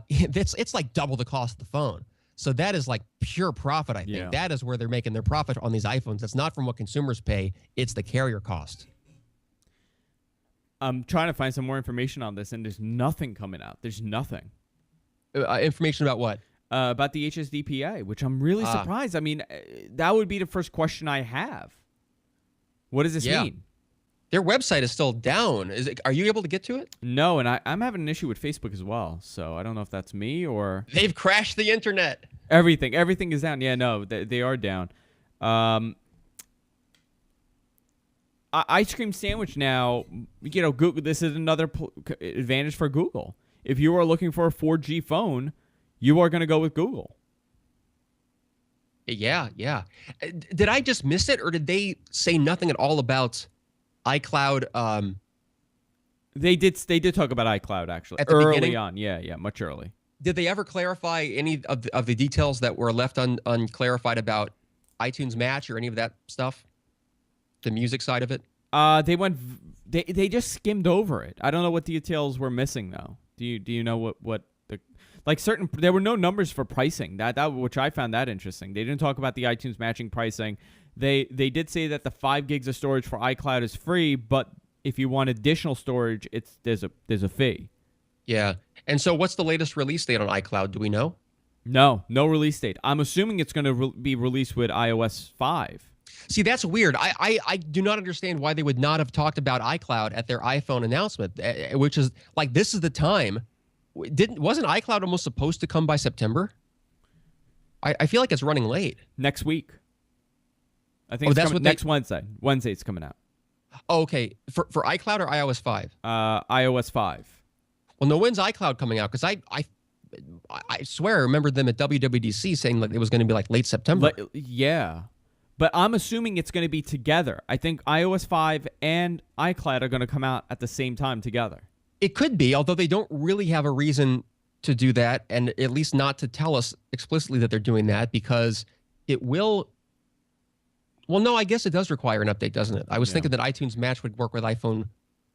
it's like double the cost of the phone. So that is like pure profit, I think. Yeah. That is where they're making their profit on these iPhones. It's not from what consumers pay. It's the carrier cost. I'm trying to find some more information on this, and there's nothing coming out. There's nothing. Information about what? About the HSDPA, which I'm really surprised. I mean, that would be the first question I have. What does this mean? Their website is still down. Are you able to get to it? No, and I'm having an issue with Facebook as well. So I don't know if that's me or... They've crashed the internet. Everything is down. Yeah, no, they are down. Ice cream sandwich now, Google. This is another advantage for Google. If you are looking for a 4G phone, you are going to go with Google. Yeah. Did I just miss it, or did they say nothing at all about iCloud? They did talk about iCloud actually at the early beginning? on. Yeah, much early. Did they ever clarify any of the details that were left unclarified about iTunes Match or any of that stuff? The music side of it? They just skimmed over it. I don't know what details were missing though. Do you know what the there were no numbers for pricing. That which I found that interesting. They didn't talk about the iTunes matching pricing. They did say that the 5 gigs of storage for iCloud is free, but if you want additional storage, there's a fee. Yeah. And so what's the latest release date on iCloud? Do we know? No release date. I'm assuming it's going to be released with iOS 5. See, that's weird. I do not understand why they would not have talked about iCloud at their iPhone announcement, which is like, this is the time. Wasn't iCloud almost supposed to come by September? I feel like it's running late. Next week. I think next Wednesday. Wednesday it's coming out. Oh, okay. For iCloud or iOS 5? iOS 5. Well, no, when's iCloud coming out? Because I swear I remember them at WWDC saying that it was going to be like late September. Yeah. But I'm assuming it's going to be together. I think iOS 5 and iCloud are going to come out at the same time together. It could be, although they don't really have a reason to do that, and at least not to tell us explicitly that they're doing that, because it will... Well, no, I guess it does require an update, doesn't it? I was thinking that iTunes Match would work with iPhone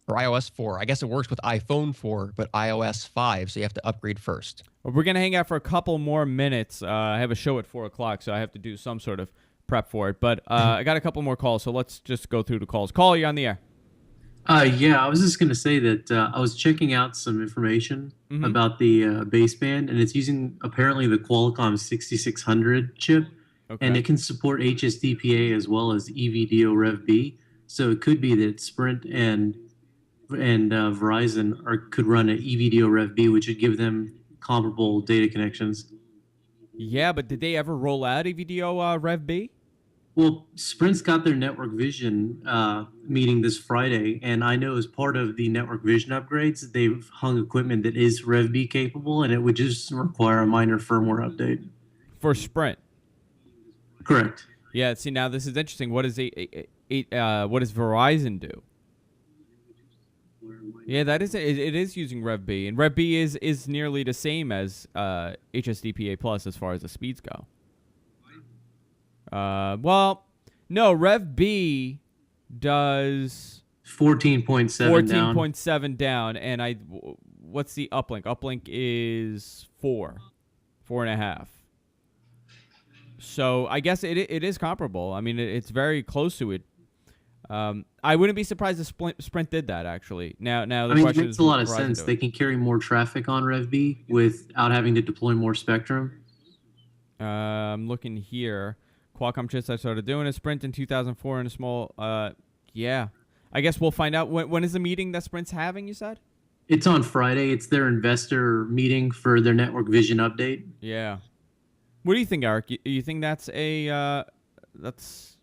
or iOS 4. I guess it works with iPhone 4, but iOS 5, so you have to upgrade first. Well, we're going to hang out for a couple more minutes. I have a show at 4 o'clock, so I have to do some sort of prep for it. But I got a couple more calls, so let's just go through the calls. Call, you on the air. Yeah, I was just going to say that I was checking out some information about the baseband, and it's using apparently the Qualcomm 6600 chip, and it can support HSDPA as well as EVDO Rev B. So it could be that Sprint and Verizon could run an EVDO Rev B, which would give them comparable data connections. Yeah, but did they ever roll out EVDO Rev B? Well, Sprint's got their Network Vision meeting this Friday, and I know as part of the Network Vision upgrades, they've hung equipment that is Rev B capable, and it would just require a minor firmware update. For Sprint? Correct. Yeah, see, now this is interesting. What does Verizon do? Yeah, that is it is using Rev B, and Rev B is nearly the same as HSDPA Plus as far as the speeds go. Well, no, Rev B does 14.7 down. 14.7 down, and what's the uplink? Uplink is 4.5. So I guess it is comparable. I mean, it's very close to it. I wouldn't be surprised if Sprint did that, actually. Now the question it is, makes a lot of sense. They can carry more traffic on Rev B without having to deploy more spectrum. I'm looking here. Qualcomm chips I started doing a Sprint in 2004 in a small. Yeah. I guess we'll find out. When is the meeting that Sprint's having, you said? It's on Friday. It's their investor meeting for their network vision update. Yeah. What do you think, Eric? You think that's that's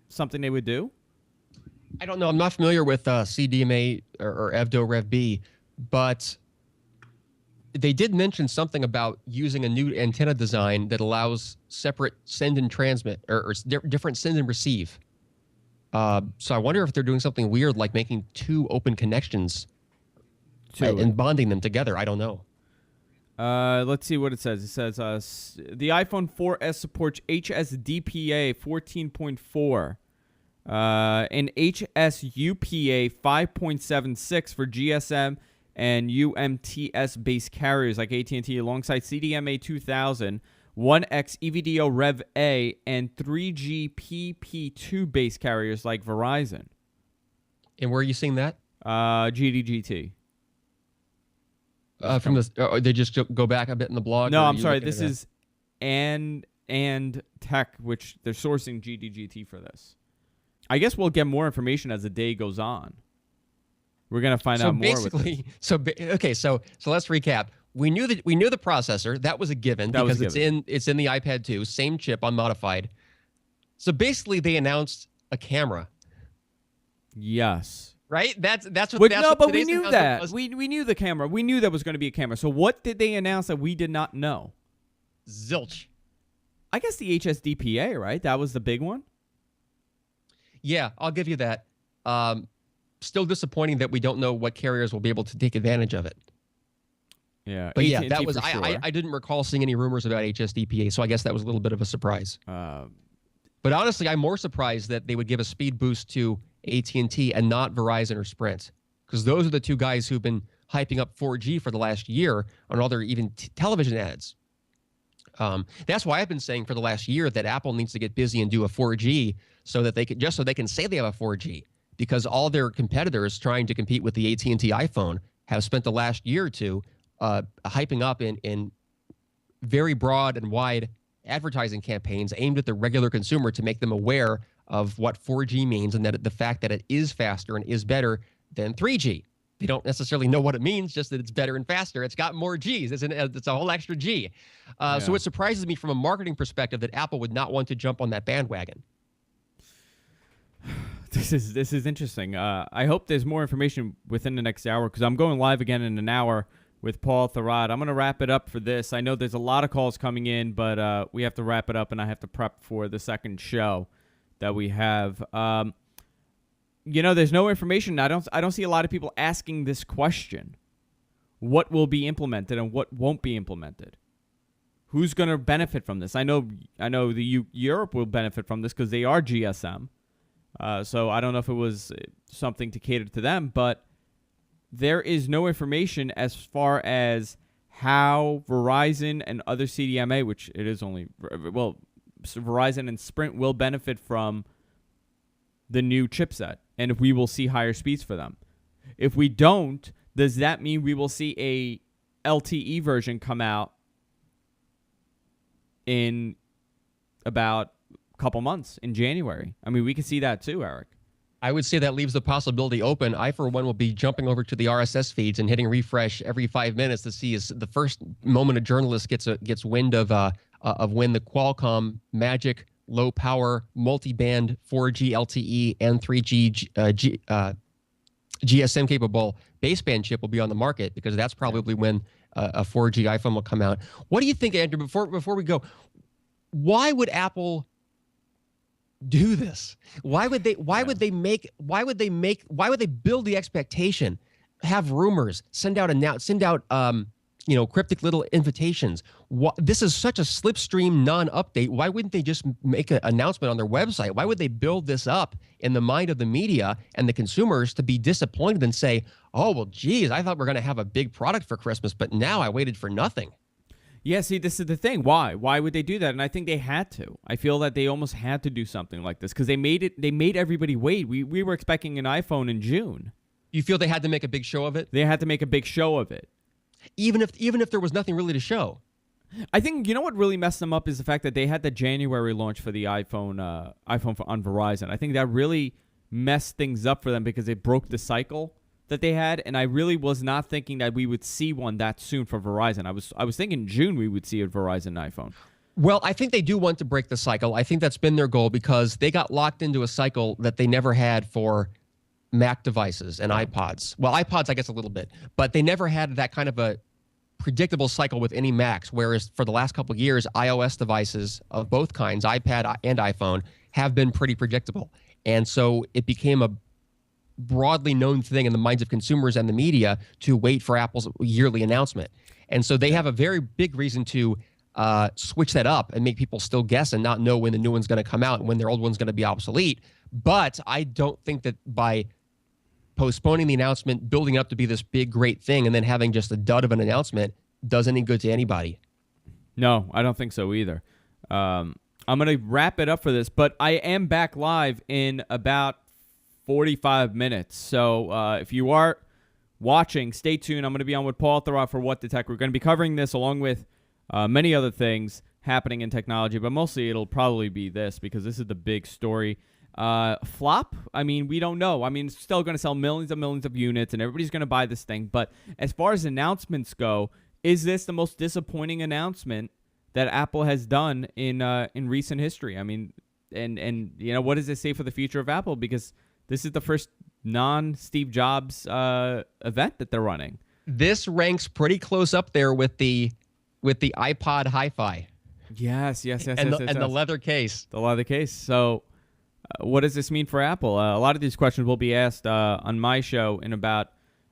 something they would do? I don't know. I'm not familiar with CDMA or EVDO Rev B, but they did mention something about using a new antenna design that allows separate send and transmit, or different send and receive. So I wonder if they're doing something weird like making two open connections and bonding them together. I don't know. Let's see what it says. It says the iPhone 4S supports HSDPA 14.4 and HSUPA 5.76 for GSM and UMTS-based carriers like AT&T alongside CDMA 2000, 1X EVDO Rev A, and 3G PP2 based carriers like Verizon. And where are you seeing that? GDGT. From the, they just go back a bit in the blog? No, I'm sorry. This is and Tech, which they're sourcing GDGT for this. I guess we'll get more information as the day goes on. We're gonna find out more. So basically, so let's recap. We knew the processor. That was a given because it's in the iPad 2, same chip, unmodified. So basically, they announced a camera. Yes. Right? That's what. But we knew that. We knew the camera. We knew there was going to be a camera. So what did they announce that we did not know? Zilch. I guess the HSDPA, right? That was the big one. Yeah, I'll give you that. Still disappointing that we don't know what carriers will be able to take advantage of it. Yeah, but yeah, that was I didn't recall seeing any rumors about HSDPA, so I guess that was a little bit of a surprise. But honestly, I'm more surprised that they would give a speed boost to AT&T and not Verizon or Sprint, because those are the two guys who've been hyping up 4G for the last year on all their even television ads. That's why I've been saying for the last year that Apple needs to get busy and do a 4G so that they can say they have a 4G, because all their competitors trying to compete with the AT&T iPhone have spent the last year or two hyping up in very broad and wide advertising campaigns aimed at the regular consumer to make them aware of what 4G means and that the fact that it is faster and is better than 3G. They don't necessarily know what it means, just that it's better and faster. It's got more Gs. It's a whole extra G. So it surprises me from a marketing perspective that Apple would not want to jump on that bandwagon. This is interesting. I hope there's more information within the next hour, because I'm going live again in an hour with Paul Thurrott. I'm going to wrap it up for this. I know there's a lot of calls coming in, but we have to wrap it up, and I have to prep for the second show that we have. There's no information. I don't see a lot of people asking this question. What will be implemented and what won't be implemented? Who's going to benefit from this? I know Europe will benefit from this because they are GSM. So I don't know if it was something to cater to them, but there is no information as far as how Verizon and other CDMA, which it is only, Verizon and Sprint will benefit from the new chipset, and if we will see higher speeds for them. If we don't, does that mean we will see a LTE version come out in about a couple months in January? I mean, we could see that too, Eric. I would say that leaves the possibility open. I, for one, will be jumping over to the RSS feeds and hitting refresh every 5 minutes to see the first moment a journalist gets wind of when the Qualcomm Magic low power multi-band 4G LTE and 3G GSM capable baseband chip will be on the market, because that's probably when a 4G iPhone will come out. What do you think, Andrew? Before we go, why would Apple do this? Why would they build the expectation, have rumors, send out cryptic little invitations? This is such a slipstream non-update. Why wouldn't they just make an announcement on their website? Why would they build this up in the mind of the media and the consumers to be disappointed and say, oh, well, geez, I thought we were going to have a big product for Christmas, but now I waited for nothing? Yeah, see, this is the thing. Why? Why would they do that? And I think they had to. I feel that they almost had to do something like this because they made everybody wait. We were expecting an iPhone in June. You feel they had to make a big show of it? They had to make a big show of it. Even if there was nothing really to show. I think, what really messed them up is the fact that they had the January launch for the iPhone on Verizon. I think that really messed things up for them because it broke the cycle that they had, and I really was not thinking that we would see one that soon for Verizon. I was thinking June we would see a Verizon iPhone. Well, I think they do want to break the cycle. I think that's been their goal because they got locked into a cycle that they never had for Mac devices and iPods. Well, iPods, I guess a little bit, but they never had that kind of a predictable cycle with any Macs, whereas for the last couple of years, iOS devices of both kinds, iPad and iPhone, have been pretty predictable. And so it became a broadly known thing in the minds of consumers and the media to wait for Apple's yearly announcement. And so they have a very big reason to switch that up and make people still guess and not know when the new one's going to come out and when their old one's going to be obsolete. But I don't think that by postponing the announcement, building up to be this big, great thing, and then having just a dud of an announcement does any good to anybody. No, I don't think so either. I'm going to wrap it up for this, but I am back live in about 45 minutes. So if you are watching, stay tuned. I'm going to be on with Paul Thurrott for What the Tech. We're going to be covering this along with many other things happening in technology, but mostly it'll probably be this because this is the big story. Flop? I mean, we don't know. I mean, it's still going to sell millions of units, and everybody's going to buy this thing. But as far as announcements go, is this the most disappointing announcement that Apple has done in recent history? I mean, and you know, what does it say for the future of Apple? Because this is the first non-Steve Jobs event that they're running. This ranks pretty close up there with the iPod Hi-Fi. Yes. And the leather case. The leather case. So what does this mean for Apple? A lot of these questions will be asked on my show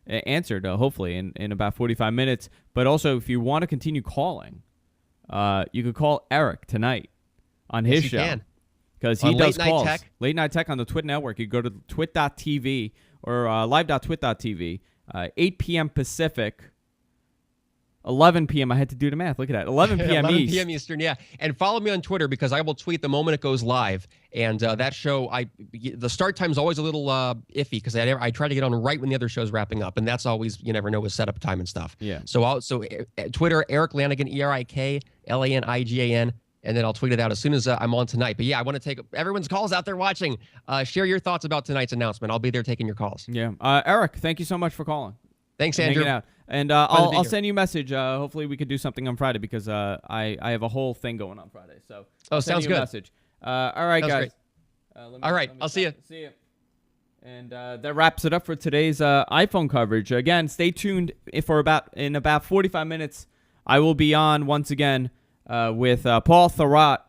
answered, hopefully, in about 45 minutes. But also, if you want to continue calling, you could call Erik tonight on his show. Because he does calls. Late Night Tech on the TWiT network. You go to twit.tv or live.twit.tv, 8 p.m. Pacific, 11 p.m. I had to do the math. Look at that. 11 p.m. 11 East. p.m. Eastern, yeah. And follow me on Twitter because I will tweet the moment it goes live. And that show, the start time is always a little iffy because I try to get on right when the other show's wrapping up. And that's always, you never know with setup time and stuff. Yeah. So Twitter, Erik Lanigan, ErikLanigan. And then I'll tweet it out as soon as I'm on tonight. But yeah, I want to take everyone's calls out there watching. Share your thoughts about tonight's announcement. I'll be there taking your calls. Yeah. Erik, thank you so much for calling. Thanks, Andrew. Out. And I'll send you a message. Hopefully we could do something on Friday because I have a whole thing going on Friday. So sounds good. A message. All right, sounds guys. All right, I'll see you. See you. And that wraps it up for today's iPhone coverage. Again, stay tuned for in about 45 minutes. I will be on once again with Paul Thurrott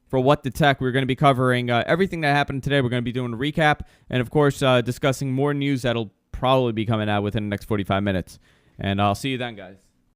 for What the Tech. We're going to be covering everything that happened today. We're going to be doing a recap and, of course, discussing more news that'll probably be coming out within the next 45 minutes. And I'll see you then, guys.